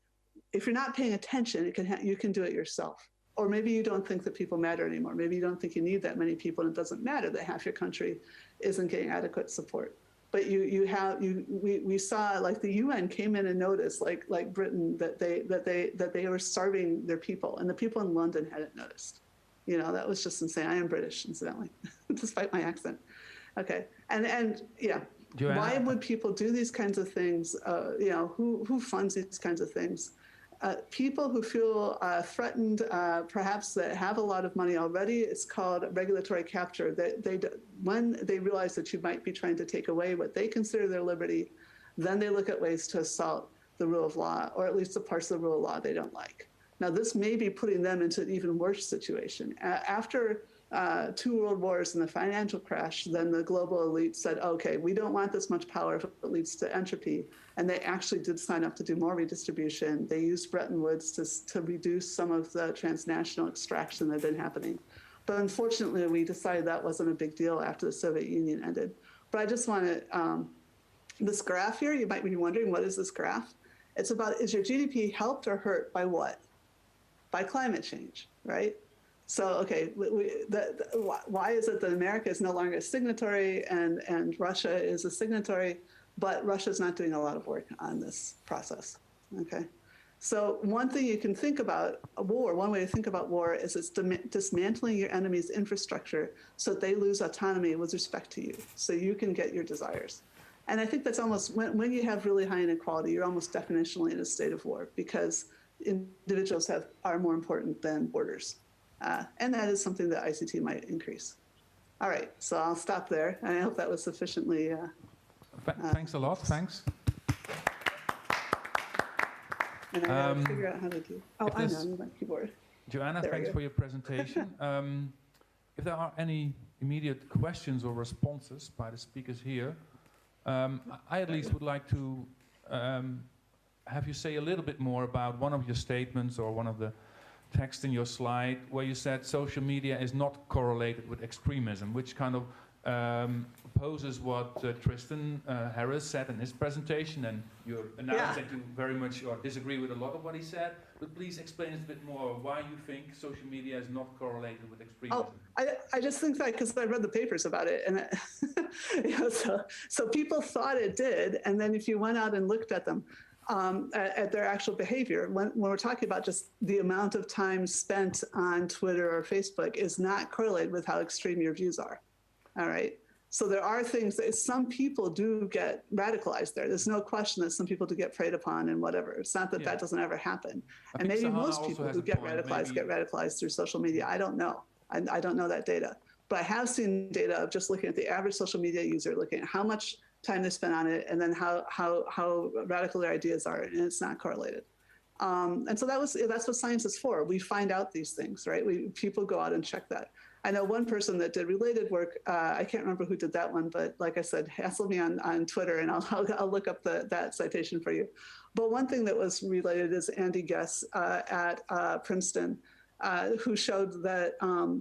if you're not paying attention. You can do it yourself. Or maybe you don't think that people matter anymore. Maybe you don't think you need that many people, and it doesn't matter that half your country isn't getting adequate support. But we saw, like, the UN came in and noticed, like Britain, that they were starving their people, and the people in London hadn't noticed. That was just insane. I am British, incidentally, despite my accent. Okay, and yeah. Joanna, why would people do these kinds of things? Who funds these kinds of things? People who feel threatened, perhaps that have a lot of money already. It's called regulatory capture. When they realize that you might be trying to take away what they consider their liberty, then they look at ways to assault the rule of law, or at least the parts of the rule of law they don't like. Now, this may be putting them into an even worse situation. After 2 world wars and the financial crash, then the global elite said, okay, we don't want this much power if it leads to entropy. And they actually did sign up to do more redistribution. They used Bretton Woods to reduce some of the transnational extraction that had been happening. But unfortunately, we decided that wasn't a big deal after the Soviet Union ended. But I just want to, this graph here, you might be wondering, what is this graph? It's about, is your GDP helped or hurt by what? By climate change, right? So, okay, why is it that America is no longer a signatory and Russia is a signatory, but Russia's not doing a lot of work on this process, okay? So one thing you can think about one way to think about war is it's dismantling your enemy's infrastructure so that they lose autonomy with respect to you, so you can get your desires. And I think that's almost, when you have really high inequality, you're almost definitionally in a state of war, because individuals are more important than borders. And that is something that ICT might increase. All right, so I'll stop there. And I hope that was sufficiently. Thanks a lot, thanks. And I gotta figure out how to do. Oh, I know, my keyboard. Joanna, thanks for your presentation. If there are any immediate questions or responses by the speakers here, I at least would like to have you say a little bit more about one of your statements or one of the text in your slide where you said social media is not correlated with extremism, which kind of opposes what Tristan Harris said in his presentation, and you announced that you very much or disagree with a lot of what he said. But please explain us a bit more why you think social media is not correlated with extremism. Oh, I just think that because I read the papers about it, and so people thought it did, and then if you went out and looked at them, at their actual behavior, when we're talking about just the amount of time spent on Twitter or Facebook is not correlated with how extreme your views are. All right. So there are things that some people do get radicalized there. There's no question that some people do get preyed upon and whatever. It's not that that doesn't ever happen. And maybe Sahana most people who get radicalized through social media. I don't know. I don't know that data. But I have seen data of just looking at the average social media user, looking at how much time they spend on it, and then how radical their ideas are, and it's not correlated. And so that's what science is for. We find out these things, right? People go out and check that. I know one person that did related work. I can't remember who did that one, but like I said, hassle me on Twitter, and I'll look up that citation for you. But one thing that was related is Andy Guess at Princeton, who showed that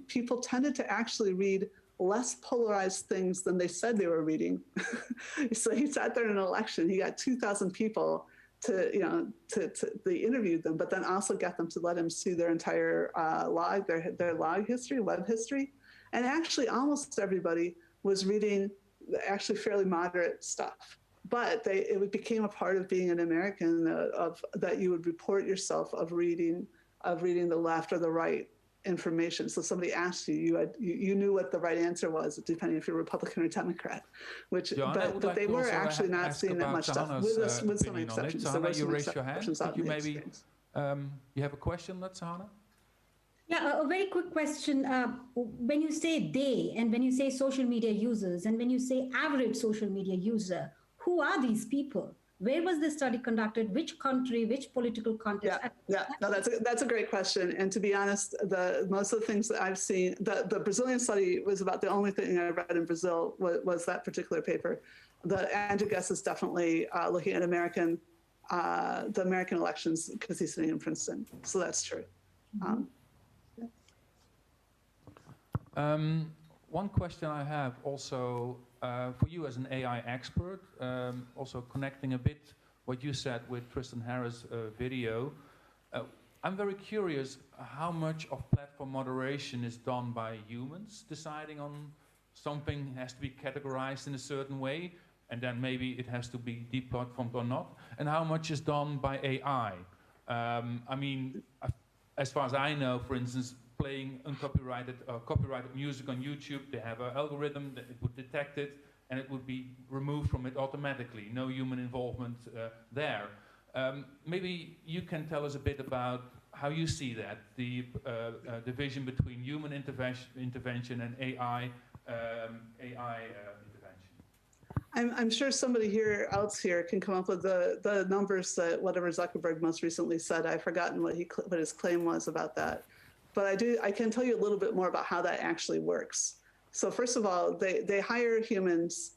people tended to actually read less polarized things than they said they were reading. So he sat there in an election. He got 2,000 people they interviewed them, but then also got them to let him see their entire log, their log history, web history. And actually almost everybody was reading actually fairly moderate stuff. But it became a part of being an American that you would report yourself of reading the left or the right information. So somebody asked you, you knew what the right answer was, depending if you're Republican or Democrat. But they were actually not seeing that much stuff, with some exceptions. Sahana, you raised your hand. Could you maybe you have a question, Sahana? Yeah, a very quick question. When you say they, and when you say social media users, and when you say average social media user, who are these people? Where was this study conducted? Which country? Which political context? Yeah. No, that's a great question. And to be honest, most of the things that I've seen, the Brazilian study was about the only thing I read in Brazil was that particular paper. The Andrew Guess is definitely looking at the American elections because he's sitting in Princeton. So that's true. One question I have also for you as an AI expert, also connecting a bit what you said with Tristan Harris' video. I'm very curious how much of platform moderation is done by humans deciding on something has to be categorized in a certain way, and then maybe it has to be deplatformed or not, and how much is done by AI. I mean, as far as I know, for instance, playing uncopyrighted copyrighted music on YouTube, they have an algorithm that it would detect it and it would be removed from it automatically. No human involvement there. Maybe you can tell us a bit about how you see that, the division between human intervention and AI intervention. I'm sure somebody else here can come up with the numbers that whatever Zuckerberg most recently said. I've forgotten what his claim was about that. But I can tell you a little bit more about how that actually works. So first of all, they hire humans.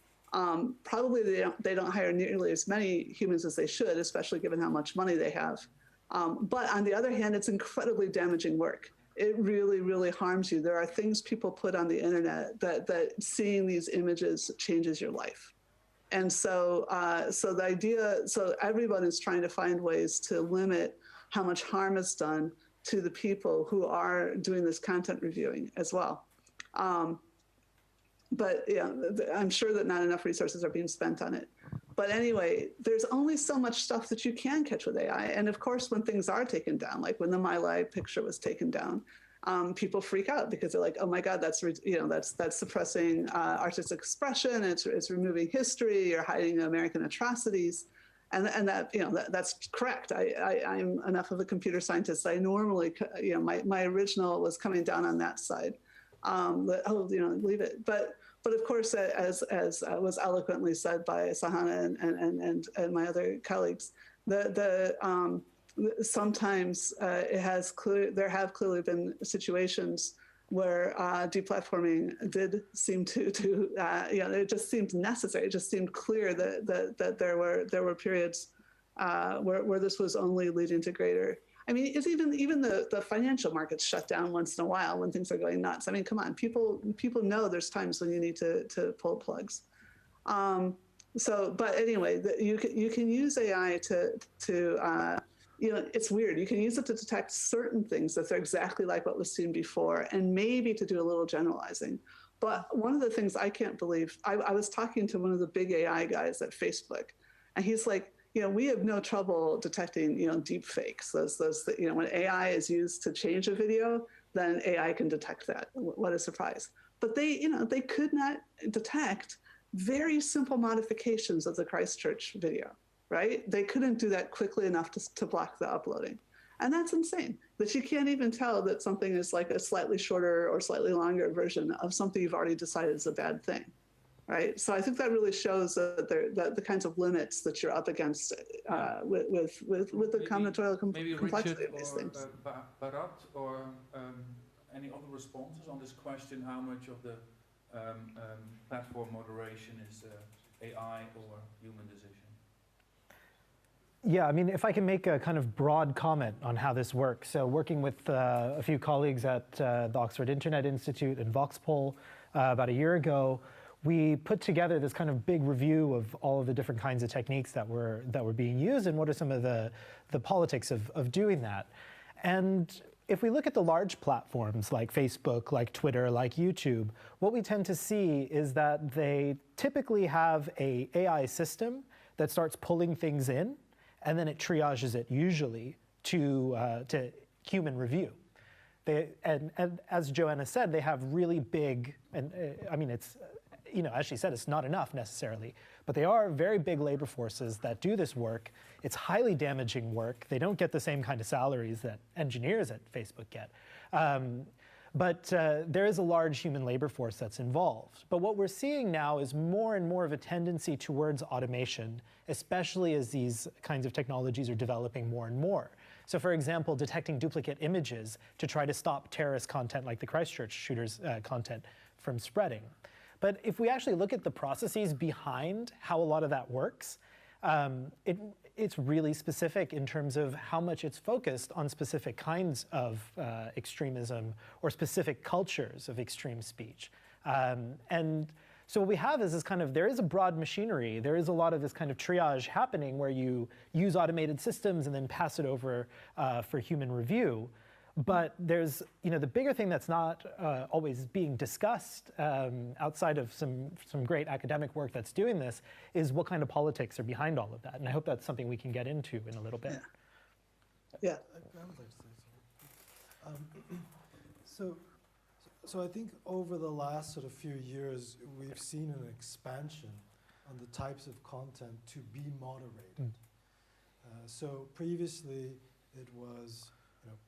Probably they don't hire nearly as many humans as they should, especially given how much money they have. But on the other hand, it's incredibly damaging work. It really, really harms you. There are things people put on the internet that seeing these images changes your life. And so so everyone is trying to find ways to limit how much harm is done to the people who are doing this content reviewing as well. But yeah, I'm sure that not enough resources are being spent on it. But anyway, there's only so much stuff that you can catch with AI. And of course, when things are taken down, like when the My Lai picture was taken down, people freak out because they're like, oh my God, that's suppressing artistic expression. It's removing history. You're hiding American atrocities. And that's correct. I'm enough of a computer scientist. I normally, my original was coming down on that side. Leave it. But of course, as was eloquently said by Sahana and my other colleagues, sometimes there have clearly been situations where deplatforming did seem to it just seemed necessary. It just seemed clear that there were periods where this was only leading to greater. I mean, it's even the financial markets shut down once in a while when things are going nuts. I mean, come on, people know there's times when you need to pull plugs. But anyway, you can use AI to it's weird. You can use it to detect certain things that they're exactly like what was seen before, and maybe to do a little generalizing. But one of the things I can't believe, I was talking to one of the big AI guys at Facebook, and he's like, we have no trouble detecting, deep fakes. When AI is used to change a video, then AI can detect that. What a surprise. But they could not detect very simple modifications of the Christchurch video, right? They couldn't do that quickly enough to block the uploading. And that's insane, that you can't even tell that something is like a slightly shorter or slightly longer version of something you've already decided is a bad thing, right? So I think that really shows that the kinds of limits that you're up against with the combinatorial complexity of these things. Bharat or any other responses on this question, how much of the platform moderation is AI or human decision? Yeah, I mean, if I can make a kind of broad comment on how this works. So working with a few colleagues at the Oxford Internet Institute and Voxpol about a year ago, we put together this kind of big review of all of the different kinds of techniques that were being used and what are some of the politics of doing that. And if we look at the large platforms like Facebook, like Twitter, like YouTube, what we tend to see is that they typically have an AI system that starts pulling things in, and then it triages it usually to human review. And as Joanna said, they have really big, and I mean, it's, as she said, it's not enough necessarily, but they are very big labor forces that do this work. It's highly damaging work. They don't get the same kind of salaries that engineers at Facebook get. But there is a large human labor force that's involved. But what we're seeing now is more and more of a tendency towards automation, especially as these kinds of technologies are developing more and more. So for example, detecting duplicate images to try to stop terrorist content like the Christchurch shooters content from spreading. But if we actually look at the processes behind how a lot of that works, it's really specific in terms of how much it's focused on specific kinds of extremism or specific cultures of extreme speech. And so what we have is this kind of, there is a broad machinery, there is a lot of this kind of triage happening where you use automated systems and then pass it over for human review. But there's, the bigger thing that's not always being discussed outside of some great academic work that's doing this is what kind of politics are behind all of that. And I hope that's something we can get into in a little bit. Yeah. I would like to say something. So I think over the last sort of few years, we've seen an expansion on the types of content to be moderated. So previously it was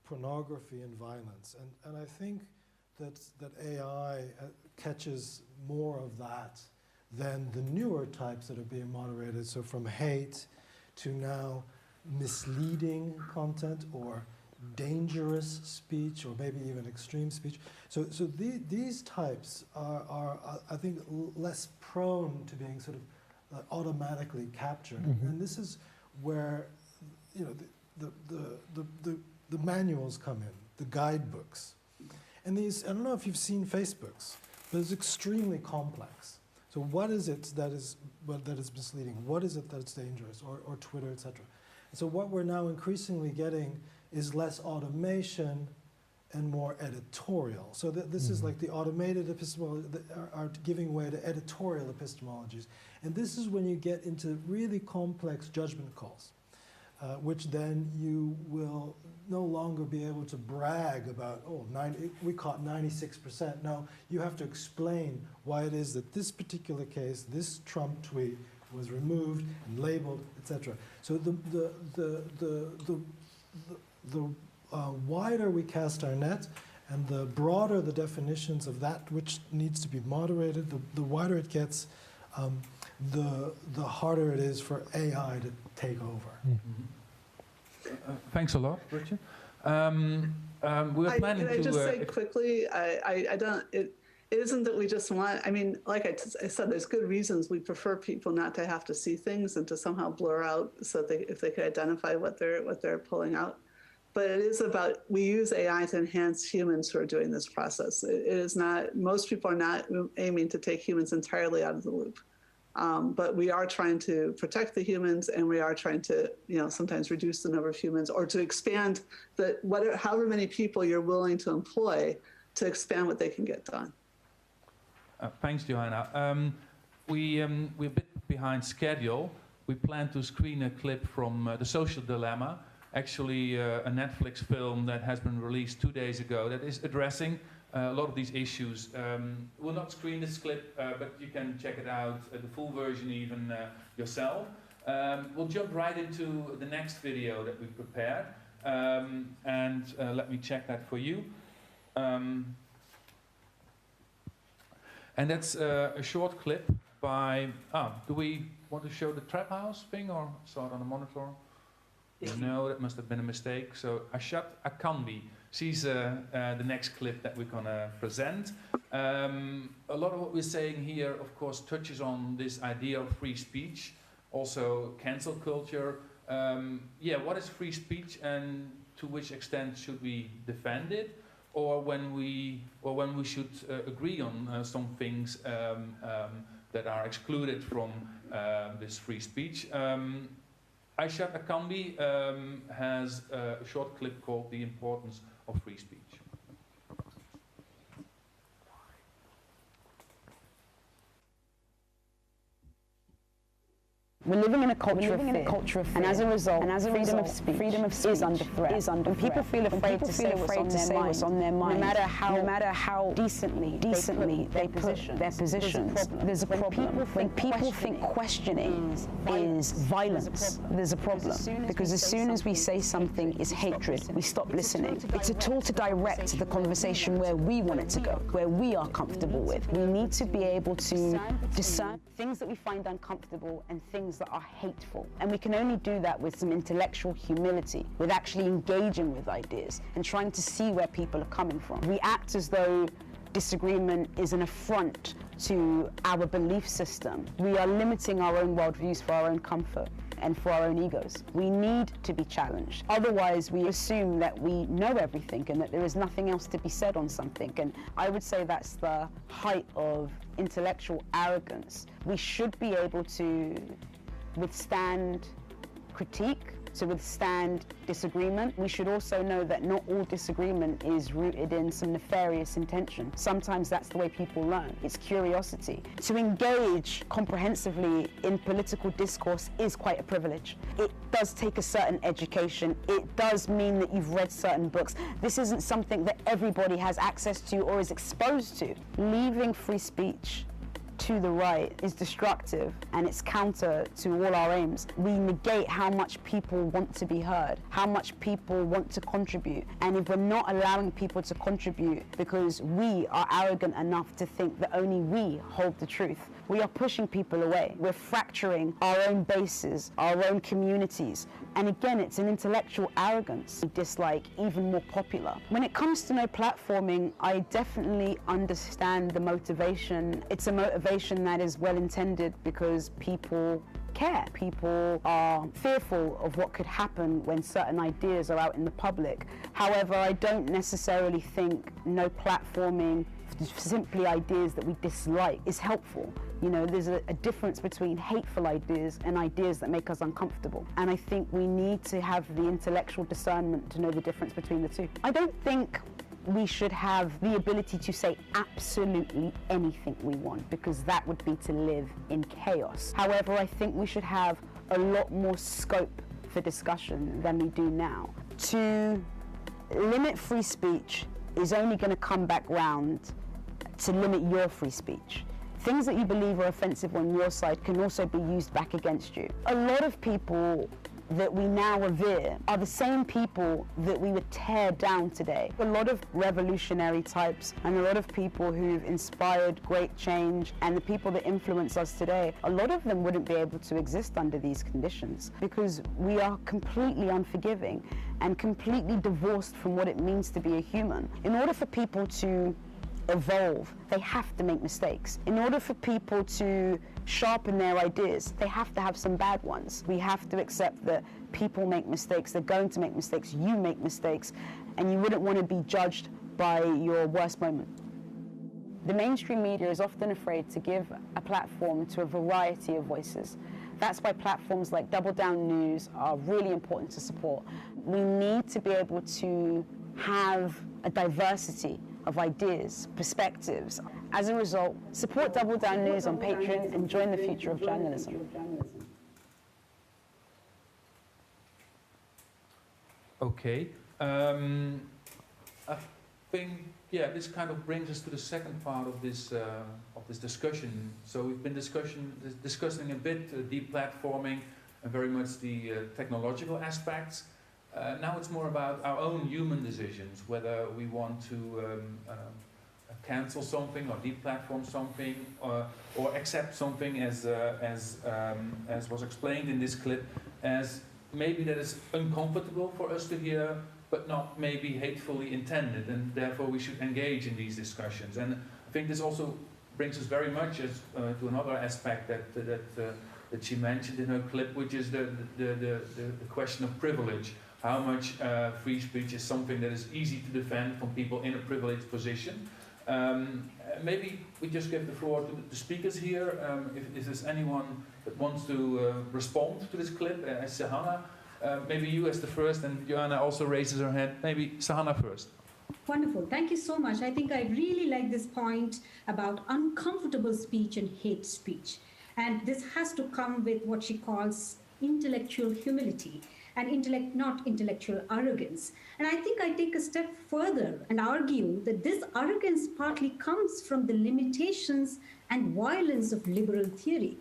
pornography and violence. And I think that AI catches more of that than the newer types that are being moderated. So from hate to now misleading content or dangerous speech or maybe even extreme speech. So these types are, I think, less prone to being sort of automatically captured. And this is where, the manuals come in, the guidebooks. And these, I don't know if you've seen Facebook's, but it's extremely complex. So what is it that is misleading? What is it that's dangerous? Or Twitter, et cetera. And so what we're now increasingly getting is less automation and more editorial. So this is like the automated epistemology are giving way to editorial epistemologies. And this is when you get into really complex judgment calls. Which then you will no longer be able to brag about, we caught 96%. No, you have to explain why it is that this particular case, this Trump tweet was removed and labeled, etc. So the wider we cast our net and the broader the definitions of that which needs to be moderated, the wider it gets, the harder it is for AI to take over. Thanks a lot, Richard. We're planning to... Can I just say quickly, I don't, it isn't that we just want, I mean, like I said, there's good reasons we prefer people not to have to see things and to somehow blur out so that if they could identify what they're pulling out. but it is about, we use AI to enhance humans who are doing this process. It is not, most people are not aiming to take humans entirely out of the loop. But we are trying to protect the humans, and we are trying to, sometimes reduce the number of humans, or to expand however many people you're willing to employ to expand what they can get done. Thanks, Joanna. We're a bit behind schedule. We plan to screen a clip from The Social Dilemma, actually a Netflix film that has been released 2 days ago that is addressing a lot of these issues. We'll not screen this clip, but you can check it out, the full version even yourself. We'll jump right into the next video that we've prepared, and let me check that for you. And that's a short clip by, do we want to show the trap house thing, or saw it on the monitor? No, that must have been a mistake. So Ashat Akanbi, she's the next clip that we're gonna present. A lot of what we're saying here, of course, touches on this idea of free speech, also cancel culture. What is free speech, and to which extent should we defend it, or when we should agree on some things that are excluded from this free speech? Aishat Akambi has a short clip called The Importance of Free Speech. We're living in a culture of fear, and as a result, freedom of speech is under threat. When people feel afraid to say what's on their mind, no matter how decently they put their positions, there's a problem. When people think questioning is violence, there's a problem. Because as soon as we say something is hatred, we stop listening. It's a tool to direct the conversation where we want it to go, where we are comfortable with. We need to be able to discern things that we find uncomfortable and things that are hateful. And we can only do that with some intellectual humility, with actually engaging with ideas and trying to see where people are coming from. We act as though disagreement is an affront to our belief system. We are limiting our own worldviews for our own comfort and for our own egos. We need to be challenged. Otherwise, we assume that we know everything and that there is nothing else to be said on something. And I would say that's the height of intellectual arrogance. We should be able to withstand critique, to withstand disagreement. We should also know that not all disagreement is rooted in some nefarious intention. Sometimes that's the way people learn. It's curiosity. To engage comprehensively in political discourse is quite a privilege. It does take a certain education. It does mean that you've read certain books. This isn't something that everybody has access to or is exposed to. Leaving free speech to the right is destructive, and it's counter to all our aims. We negate how much people want to be heard, how much people want to contribute. And if we're not allowing people to contribute because we are arrogant enough to think that only we hold the truth, we are pushing people away. We're fracturing our own bases, our own communities. And again, it's an intellectual arrogance we dislike, even more popular. When it comes to no platforming, I definitely understand the motivation. It's a motivation that is well intended because people care. People are fearful of what could happen when certain ideas are out in the public. However, I don't necessarily think no platforming simply ideas that we dislike is helpful. You know, there's a difference between hateful ideas and ideas that make us uncomfortable. And I think we need to have the intellectual discernment to know the difference between the two. I don't think we should have the ability to say absolutely anything we want, because that would be to live in chaos. However, I think we should have a lot more scope for discussion than we do now. To limit free speech is only going to come back round to limit your free speech. Things that you believe are offensive on your side can also be used back against you. A lot of people that we now revere are the same people that we would tear down today. A lot of revolutionary types and a lot of people who've inspired great change and the people that influence us today, a lot of them wouldn't be able to exist under these conditions because we are completely unforgiving and completely divorced from what it means to be a human. In order for people to evolve, they have to make mistakes. In order for people to sharpen their ideas, they have to have some bad ones. We have to accept that people make mistakes, they're going to make mistakes, you make mistakes, and you wouldn't want to be judged by your worst moment. The mainstream media is often afraid to give a platform to a variety of voices. That's why platforms like Double Down News are really important to support. We need to be able to have a diversity of ideas, perspectives. As a result, support Double Down News on Patreon and join the future of journalism. Okay. I think, yeah, this kind of brings us to the second part of this discussion. So we've been discussing a bit deplatforming and very much the technological aspects. Now it's more about our own human decisions, whether we want to cancel something or deplatform something, or accept something as was explained in this clip, as maybe that is uncomfortable for us to hear, but not maybe hatefully intended, and therefore we should engage in these discussions. And I think this also brings us very much to another aspect that she mentioned in her clip, which is the question of privilege. How much free speech is something that is easy to defend from people in a privileged position. Maybe we just give the floor to the speakers here. If there's anyone that wants to respond to this clip, Sahana, maybe you as the first, and Joanna also raises her hand. Maybe Sahana first. Wonderful. Thank you so much. I think I really like this point about uncomfortable speech and hate speech. And this has to come with what she calls intellectual humility and not intellectual arrogance. And I think I take a step further and argue that this arrogance partly comes from the limitations and violence of liberal theory.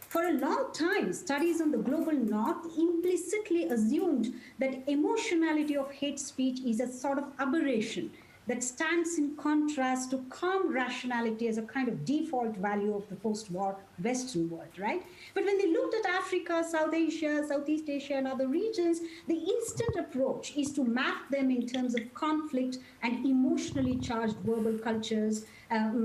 For a long time, studies on the global north implicitly assumed that emotionality of hate speech is a sort of aberration that stands in contrast to calm rationality as a kind of default value of the post-war Western world, right? But when they looked at Africa, South Asia, Southeast Asia, and other regions, the instant approach is to map them in terms of conflict and emotionally charged verbal cultures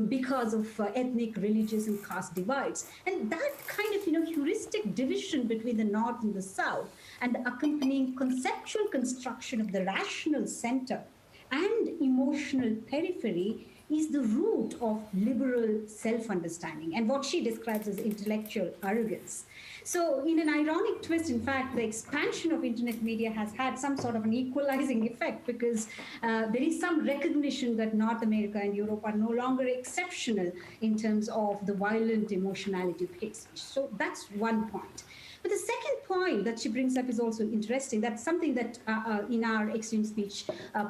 because of ethnic, religious, and caste divides. And that kind of, heuristic division between the North and the South and the accompanying conceptual construction of the rational center and emotional periphery is the root of liberal self-understanding and what she describes as intellectual arrogance. So in an ironic twist, in fact, the expansion of internet media has had some sort of an equalizing effect because there is some recognition that North America and Europe are no longer exceptional in terms of the violent emotionality of hate speech. So that's one point. But the second point that she brings up is also interesting. That's something that in our extreme speech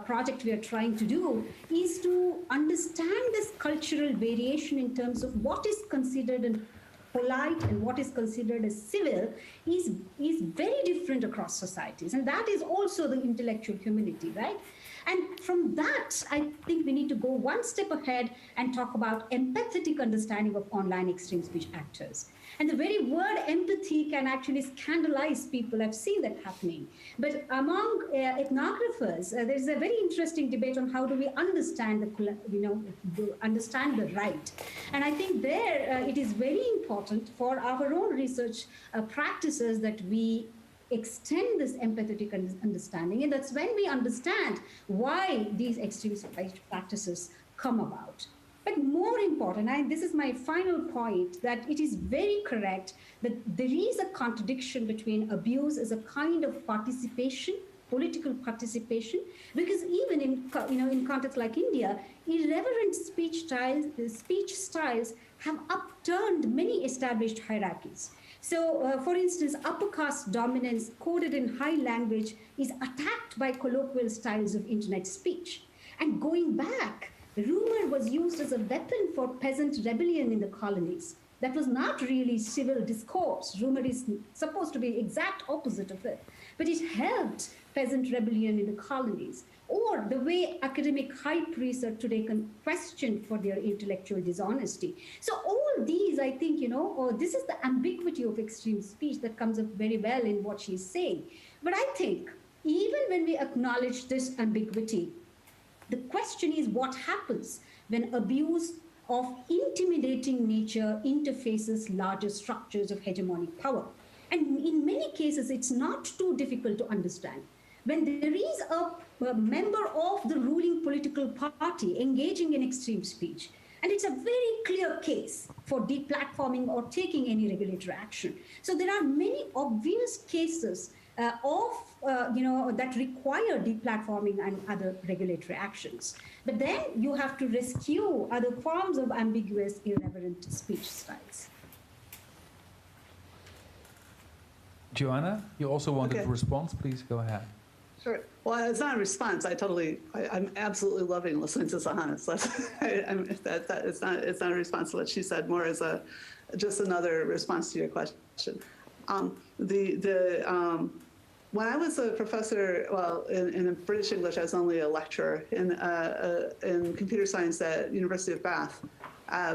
project we are trying to do is to understand this cultural variation in terms of what is considered an polite and what is considered as civil is very different across societies. And that is also the intellectual humility, right? And from that, I think we need to go one step ahead and talk about empathetic understanding of online extreme speech actors. And the very word empathy can actually scandalize people. I've seen that happening. But among ethnographers, there's a very interesting debate on how do we understand understand the right. And I think there it is very important for our own research practices that we extend this empathetic understanding. And that's when we understand why these extreme speech practices come about. But more important, and this is my final point, that it is very correct that there is a contradiction between abuse as a kind of participation, political participation, because even in contexts like India, irreverent speech styles have upturned many established hierarchies. So, for instance, upper caste dominance coded in high language is attacked by colloquial styles of internet speech. And going back, rumor was used as a weapon for peasant rebellion in the colonies. That was not really civil discourse. Rumor is supposed to be the exact opposite of it. But it helped peasant rebellion in the colonies. Or the way academic high priests are today questioned for their intellectual dishonesty. So all these, I think, this is the ambiguity of extreme speech that comes up very well in what she's saying. But I think even when we acknowledge this ambiguity, the question is what happens when abuse of intimidating nature interfaces larger structures of hegemonic power. And in many cases, it's not too difficult to understand. When there is a member of the ruling political party engaging in extreme speech, and it's a very clear case for deplatforming or taking any regulatory action. So there are many obvious cases that require deplatforming and other regulatory actions. But then you have to rescue other forms of ambiguous, irreverent speech styles. Joanna, you also wanted to respond. Please go ahead. Sure. Well, it's not a response. I'm absolutely loving listening to Sahana. So it's not a response to what she said, more as just another response to your question. When I was a professor, well, in British English, I was only a lecturer in computer science at University of Bath.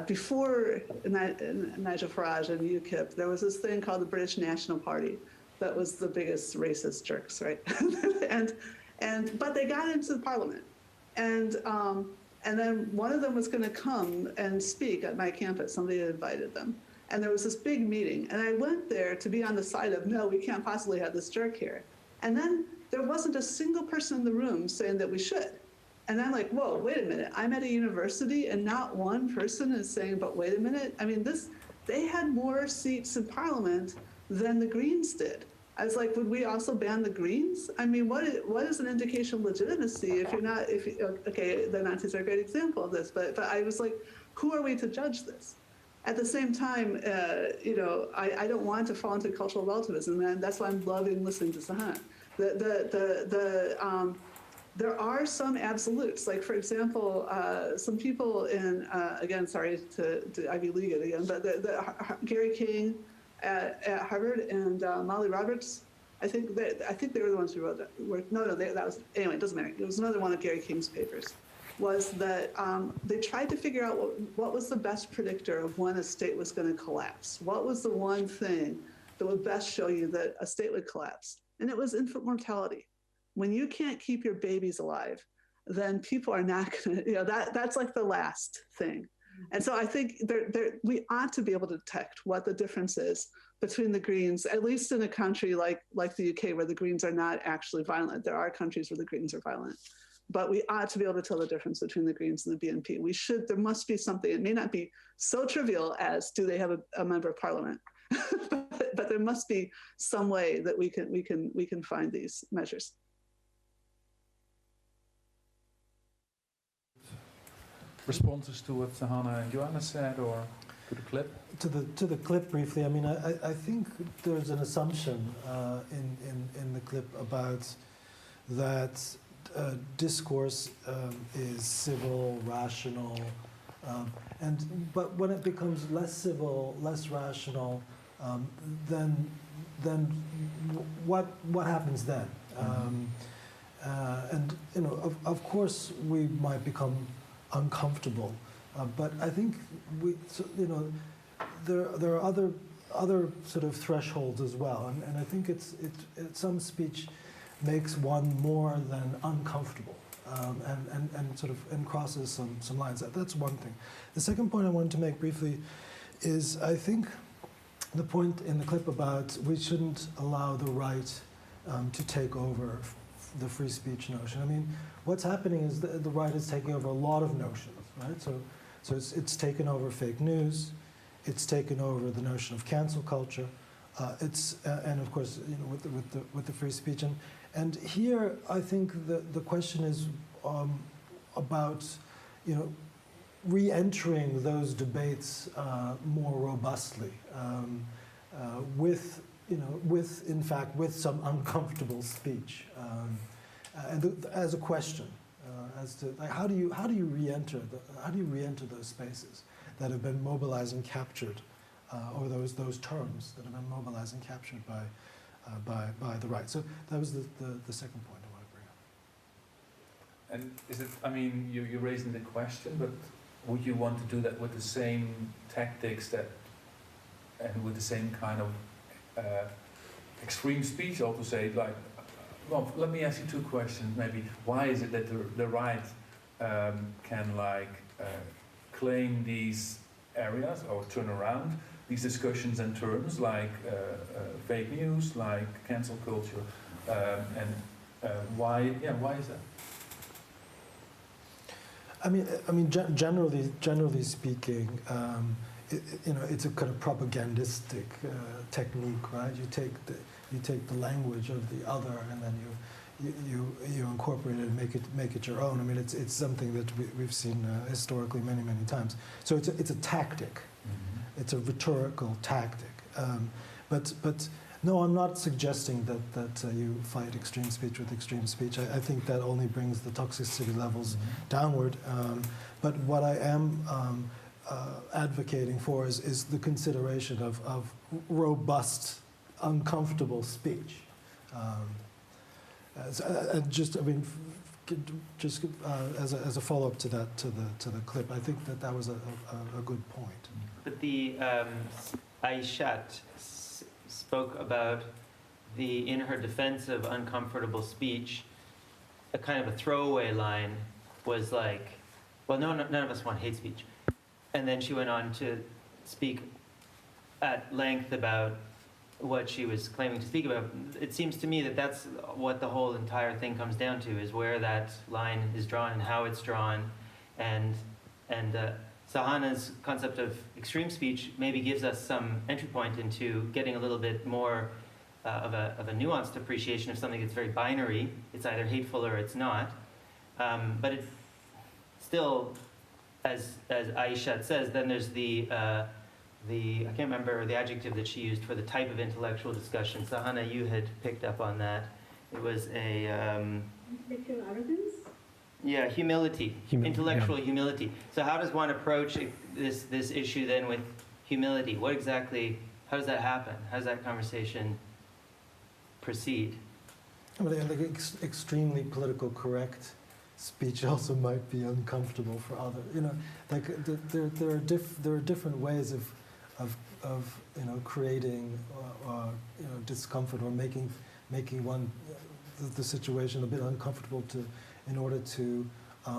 Before Nigel Farage and UKIP, there was this thing called the British National Party that was the biggest racist jerks, right? But they got into the parliament, and then one of them was going to come and speak at my campus. Somebody had invited them, and there was this big meeting, and I went there to be on the side of, no, we can't possibly have this jerk here. And then there wasn't a single person in the room saying that we should. And I'm like, whoa, wait a minute. I'm at a university and not one person is saying, but wait a minute. I mean, they had more seats in parliament than the Greens did. I was like, would we also ban the Greens? I mean, what is an indication of legitimacy if you're not, okay, the Nazis are a great example of this, but I was like, who are we to judge this? At the same time, I don't want to fall into cultural relativism, and that's why I'm loving listening to Sahana. There are some absolutes, like for example, some people in, again, sorry to Ivy League it again, but Gary King at Harvard and Molly Roberts, I think they were the ones who wrote that. That was, anyway, it doesn't matter. It was another one of Gary King's papers, was that they tried to figure out what was the best predictor of when a state was going to collapse. What was the one thing that would best show you that a state would collapse? And it was infant mortality. When you can't keep your babies alive, then people are not going to, that's like the last thing. And so I think we ought to be able to detect what the difference is between the Greens, at least in a country like the UK, where the Greens are not actually violent. There are countries where the Greens are violent. But we ought to be able to tell the difference between the Greens and the BNP. There must be something. It may not be so trivial as, do they have a member of parliament? but there must be some way that we can find these measures. Responses to what Sahana and Joanna said, or to the clip? To the clip briefly. I mean, I think there's an assumption in the clip about that discourse is civil, rational, but when it becomes less civil, less rational, then what happens then? And of course we might become uncomfortable, but I think there are other sort of thresholds as well, and I think some speech makes one more than uncomfortable, and crosses some lines. That's one thing. The second point I wanted to make briefly is, I think the point in the clip about we shouldn't allow the right to take over the free speech notion. I mean, what's happening is the right is taking over a lot of notions, right? So it's taken over fake news, it's taken over the notion of cancel culture, and of course, with the free speech. And here, I think the question is about, re-entering those debates more robustly, with some uncomfortable speech, and as a question, as to how do you re-enter those spaces that have been mobilized and captured, or those terms that have been mobilized and captured by the right. So that was the second point I want to bring up. And is it? I mean, you're raising the question, but would you want to do that with the same tactics and with the same kind of extreme speech, or to say, like, well, let me ask you two questions maybe. Why is it that the right can, like, claim these areas or turn around these discussions and terms like fake news, like cancel culture, and why is that? Generally speaking, it's a kind of propagandistic technique, right? You take the language of the other, and then you incorporate it and make it your own. I mean, it's something that we've seen historically many times. So it's a tactic. Mm-hmm. It's a rhetorical tactic. But no, I'm not suggesting that you fight extreme speech with extreme speech. I think that only brings the toxicity levels downward. But what I am advocating for is the consideration of robust, uncomfortable speech. As a follow-up to that, to the clip, I think that was a good point. But the Aishat spoke about in her defense of uncomfortable speech, a kind of a throwaway line was like, well, none of us want hate speech. And then she went on to speak at length about what she was claiming to speak about. It seems to me that that's what the whole entire thing comes down to, is where that line is drawn and how it's drawn. And Sahana's concept of extreme speech maybe gives us some entry point into getting a little bit more of a nuanced appreciation of something that's very binary. It's either hateful or it's not. But it still, as Aishat says, then there's the I can't remember the adjective that she used for the type of intellectual discussion. Sahana, you had picked up on that. It was a intellectual arrogance. Yeah, humility, intellectual humility. So how does one approach this issue then with humility? What exactly? How does that happen? How does that conversation proceed? I mean, extremely political correct speech also might be uncomfortable for others. There are different ways of creating discomfort or making one the situation a bit uncomfortable in order to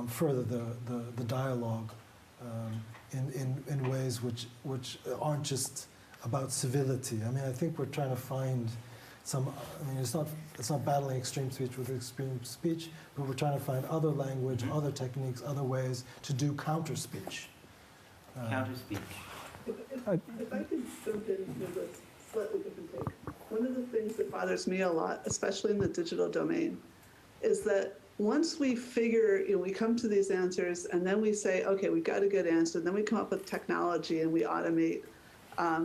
further the dialogue in ways which aren't just about civility. I mean, I think we're trying to find it's not battling extreme speech with extreme speech, but we're trying to find other language, other techniques, other ways to do counter speech. Counter speech. If I could jump in with a slightly different take, one of the things that bothers me a lot, especially in the digital domain, is that once we we come to these answers and then we say, okay, we got a good answer, and then we come up with technology and we automate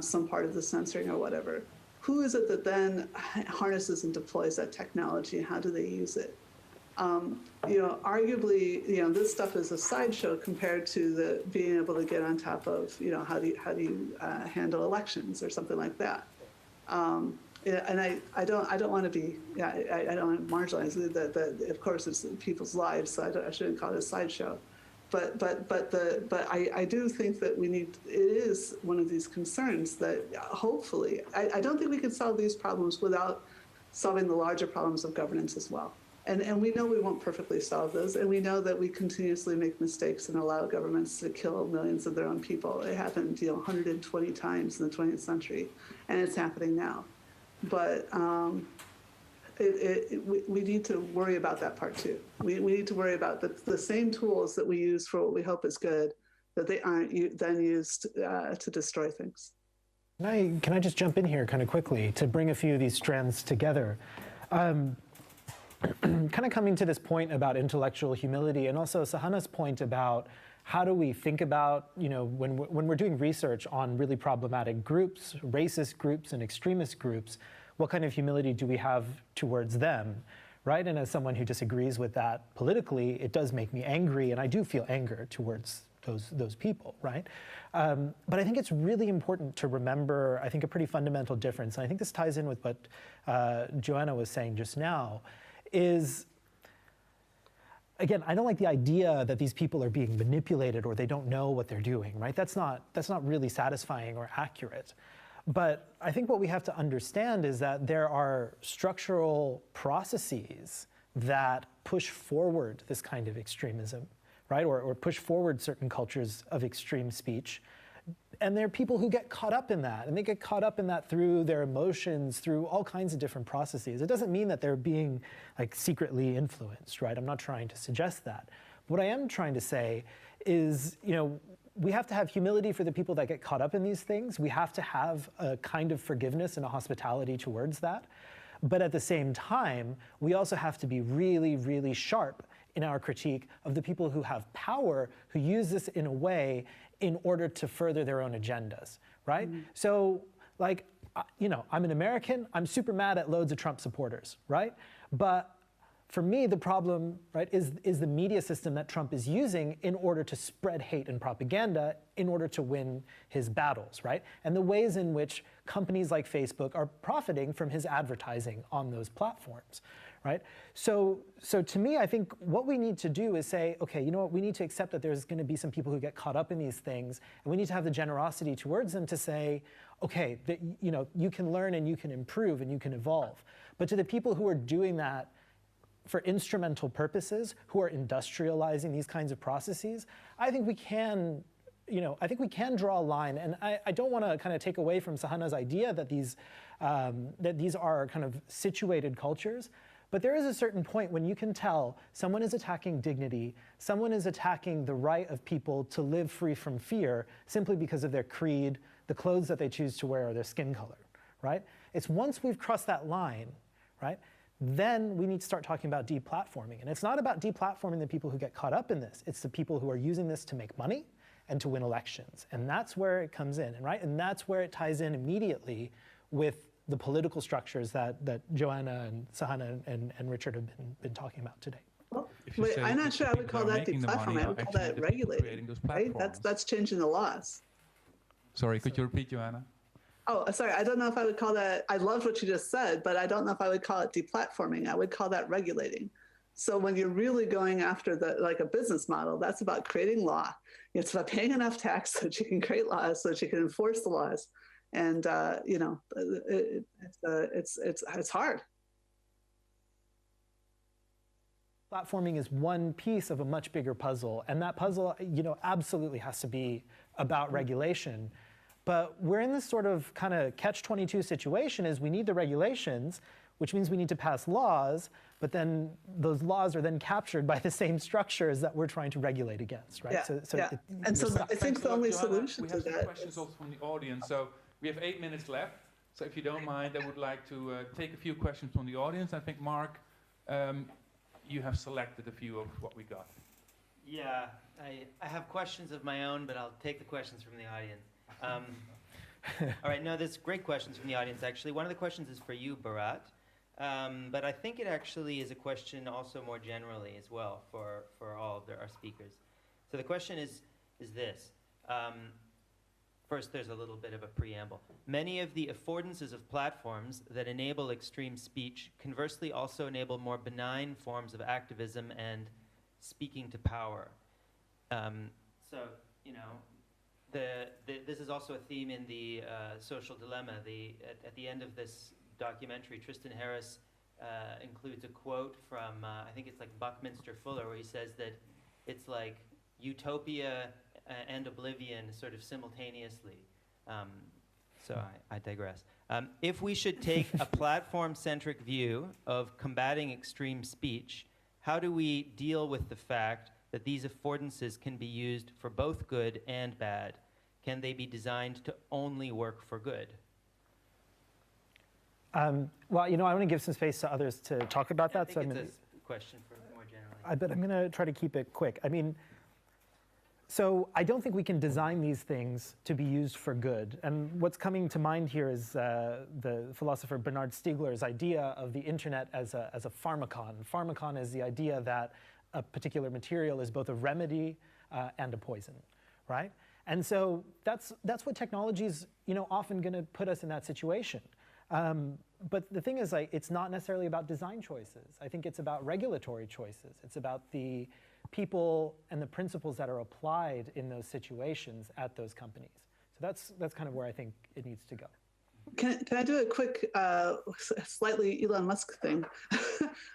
some part of the censoring or whatever. Who is it that then harnesses and deploys that technology? How do they use it? Arguably, this stuff is a sideshow compared to the being able to get on top of, how do you handle elections or something like that. And I don't want to be, I don't want to marginalize that. Of course, it's people's lives, so I shouldn't call it a sideshow. But I do think that it is one of these concerns that hopefully, I don't think we can solve these problems without solving the larger problems of governance as well. And we know we won't perfectly solve those, and we know that we continuously make mistakes and allow governments to kill millions of their own people. It happened 120 times in the 20th century, and it's happening now. But we need to worry about that part too. We need to worry about the same tools that we use for what we hope is good, that they aren't then used to destroy things. Can I just jump in here kind of quickly to bring a few of these strands together? Kind of coming to this point about intellectual humility, and also Sahana's point about how do we think about, when we're doing research on really problematic groups, racist groups and extremist groups, what kind of humility do we have towards them, right? And as someone who disagrees with that politically, it does make me angry, and I do feel anger towards those people, right? But I think it's really important to remember, I think, a pretty fundamental difference, and I think this ties in with what Joanna was saying just now, is, again, I don't like the idea that these people are being manipulated or they don't know what they're doing, right? That's not really satisfying or accurate. But I think what we have to understand is that there are structural processes that push forward this kind of extremism, right? Or push forward certain cultures of extreme speech. And there are people who get caught up in that, and they get caught up in that through their emotions, through all kinds of different processes. It doesn't mean that they're being like secretly influenced, right? I'm not trying to suggest that. What I am trying to say is, you know, we have to have humility for the people that get caught up in these things. We have to have a kind of forgiveness and a hospitality towards that. But at the same time, we also have to be really, really sharp in our critique of the people who have power, who use this in a way in order to further their own agendas, right? Mm-hmm. So, like, you know, I'm an American, I'm super mad at loads of Trump supporters, right? But for me, the problem, right, is the media system that Trump is using in order to spread hate and propaganda in order to win his battles, right? And the ways in which companies like Facebook are profiting from his advertising on those platforms, right? So to me, I think what we need to do is say, okay, you know what, we need to accept that there's going to be some people who get caught up in these things, and we need to have the generosity towards them to say, okay, that, you know, you can learn and you can improve and you can evolve. But to the people who are doing that for instrumental purposes, who are industrializing these kinds of processes, I think we can, you know, I think we can draw a line. And I don't want to kind of take away from Sahana's idea that these are kind of situated cultures. But there is a certain point when you can tell someone is attacking dignity, someone is attacking the right of people to live free from fear simply because of their creed, the clothes that they choose to wear, or their skin color, right? It's once we've crossed that line, right, then we need to start talking about deplatforming. And it's not about deplatforming the people who get caught up in this. It's the people who are using this to make money and to win elections. And that's where it comes in, right? And that's where it ties in immediately with the political structures that Joanna and Sahana and Richard have been talking about today. Well, I'm not sure I would call that deplatforming. I would call that regulating, right? That's changing the laws. Sorry, could you repeat, Joanna? Oh, sorry. I don't know if I would call that, I loved what you just said, but I don't know if I would call it deplatforming. I would call that regulating. So when you're really going after like a business model, that's about creating law. It's about paying enough tax so that you can create laws, so that you can enforce the laws. And, you know, it's hard. Platforming is one piece of a much bigger puzzle. And that puzzle, you know, absolutely has to be about regulation. But we're in this sort of kind of catch-22 situation is we need the regulations, which means we need to pass laws, but then those laws are then captured by the same structures that we're trying to regulate against, right? Yeah, and so I think the only solution to that. We have some questions also from the audience. So we have 8 minutes left. So if you don't mind, I would like to take a few questions from the audience. I think, Mark, you have selected a few of what we got. Yeah, I have questions of my own, but I'll take the questions from the audience. All right, no, there's great questions from the audience, actually. One of the questions is for you, Bharat, but I think it actually is a question also more generally as well for all of our speakers. So the question is this. First, there's a little bit of a preamble. Many of the affordances of platforms that enable extreme speech conversely also enable more benign forms of activism and speaking to power. So, you know, this is also a theme in the Social Dilemma. At the end of this documentary, Tristan Harris includes a quote from, I think it's like Buckminster Fuller, where he says that it's like utopia and oblivion sort of simultaneously. So I digress. If we should take a platform-centric view of combating extreme speech, how do we deal with the fact that these affordances can be used for both good and bad? Can they be designed to only work for good? Well, you know, I want to give some space to others to talk about that. I think it's a question for more generally. But I'm going to try to keep it quick. I mean, so I don't think we can design these things to be used for good. And what's coming to mind here is the philosopher Bernard Stiegler's idea of the internet as a pharmacon. Pharmacon is the idea that a particular material is both a remedy and a poison, right? And so that's what technology is, you know, often going to put us in that situation. But the thing is, like, it's not necessarily about design choices. I think it's about regulatory choices. It's about the people and the principles that are applied in those situations at those companies. So that's kind of where I think it needs to go. Can I do a quick, slightly Elon Musk thing,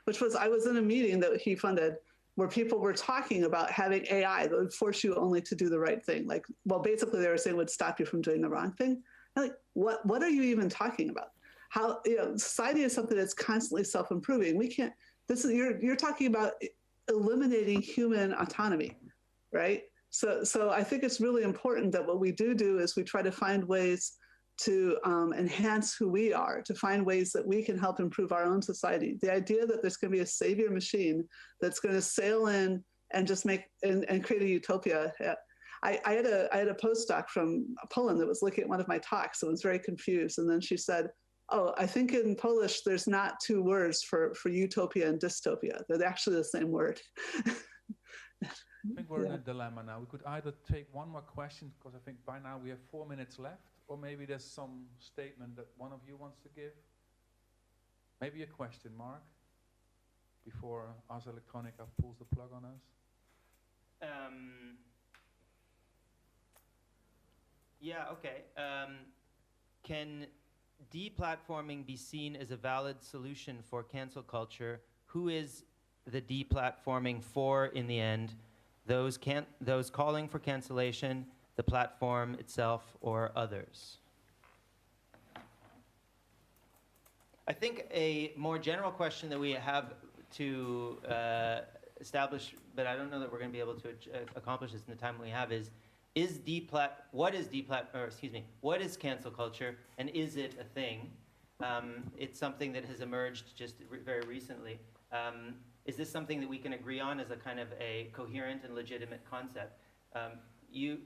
which was I was in a meeting that he funded, where people were talking about having AI that would force you only to do the right thing. Like, well, basically they were saying would stop you from doing the wrong thing. I'm like, what are you even talking about? How, society is something that's constantly self-improving. We can't, you're talking about eliminating human autonomy, right? So I think it's really important that what we do is we try to find ways to enhance who we are, to find ways that we can help improve our own society. The idea that there's going to be a savior machine that's going to sail in and just make and create a utopia. I had a postdoc from Poland that was looking at one of my talks and was very confused. And then she said, "Oh, I think in Polish there's not two words for utopia and dystopia. They're actually the same word." I think we're in a dilemma now. We could either take one more question, because I think by now we have 4 minutes left, or maybe there's some statement that one of you wants to give. Maybe a question, Mark, before Ars Electronica pulls the plug on us. Yeah, okay. Can deplatforming be seen as a valid solution for cancel culture? Who is the deplatforming for in the end? Those calling for cancellation, the platform itself, or others? I think a more general question that we have to establish, but I don't know that we're going to be able to accomplish this in the time we have, is what is cancel culture, and is it a thing? It's something that has emerged just very recently. Is this something that we can agree on as a kind of a coherent and legitimate concept? You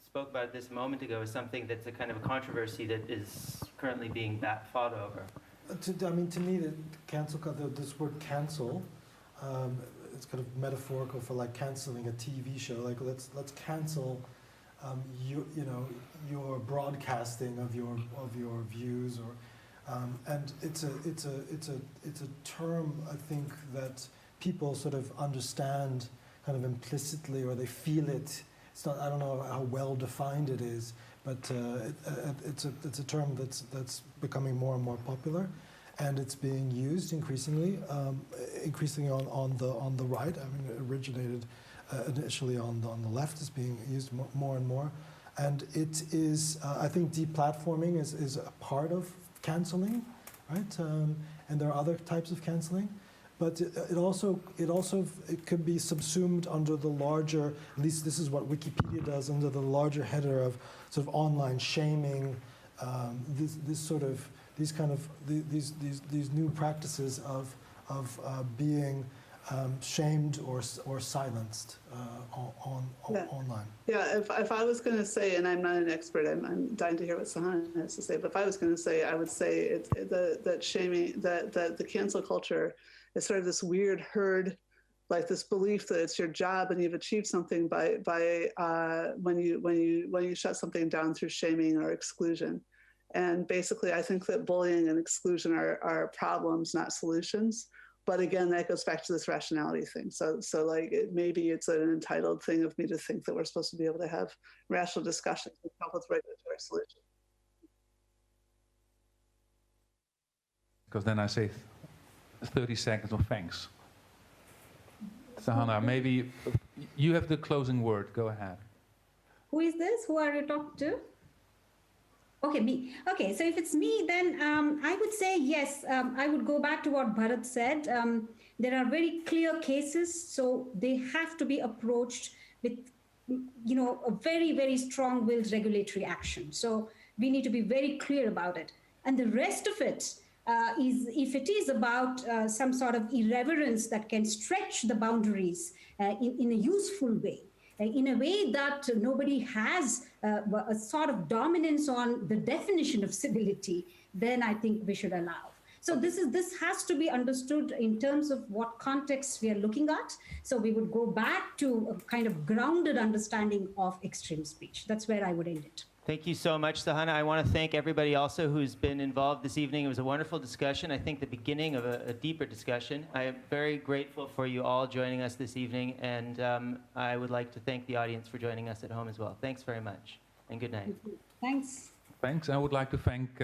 spoke about this a moment ago as something that's a kind of a controversy that is currently being fought over. To me, this word cancel, it's kind of metaphorical for like canceling a TV show. Like let's cancel your broadcasting of your views, or and it's a term, I think, that people sort of understand kind of implicitly, or they feel it. It's not, I don't know how well defined it is, but it's a term that's becoming more and more popular, and it's being used increasingly on the right. I mean, it originated initially on the left, is being used more and more, and it is. I think deplatforming is a part of canceling, right? And there are other types of canceling, but it could be subsumed under the larger. At least this is what Wikipedia does, under the larger header of sort of online shaming. These new practices of being shamed or silenced online. Yeah, if I was going to say, and I'm not an expert, I'm dying to hear what Sahana has to say, but if I was going to say, I would say that shaming, that the cancel culture is sort of this weird herd, like this belief that it's your job and you've achieved something by when you shut something down through shaming or exclusion. And basically, I think that bullying and exclusion are problems, not solutions. But again, that goes back to this rationality thing. So like maybe it's an entitled thing of me to think that we're supposed to be able to have rational discussions and come up with regulatory solutions. Because then I say 30 seconds of thanks. Sahana, maybe you have the closing word. Go ahead. Who is this? Who are you talking to? Okay, me. Okay, so if it's me, then I would say yes. I would go back to what Bharat said. There are very clear cases, so they have to be approached with, a very, very strong-willed regulatory action. So we need to be very clear about it. And the rest of it is, if it is about some sort of irreverence that can stretch the boundaries in a useful way, in a way that nobody has a sort of dominance on the definition of civility, then I think we should allow. So this has to be understood in terms of what context we are looking at. So we would go back to a kind of grounded understanding of extreme speech. That's where I would end it. Thank you so much, Sahana. I want to thank everybody also who's been involved this evening. It was a wonderful discussion. I think the beginning of a deeper discussion. I am very grateful for you all joining us this evening, and I would like to thank the audience for joining us at home as well. Thanks very much, and good night. Thanks. Thanks. I would like to thank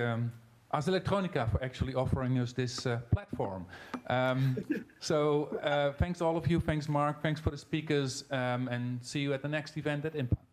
as Electronica for actually offering us this platform. So thanks all of you, thanks Mark, thanks for the speakers, and see you at the next event at Impact.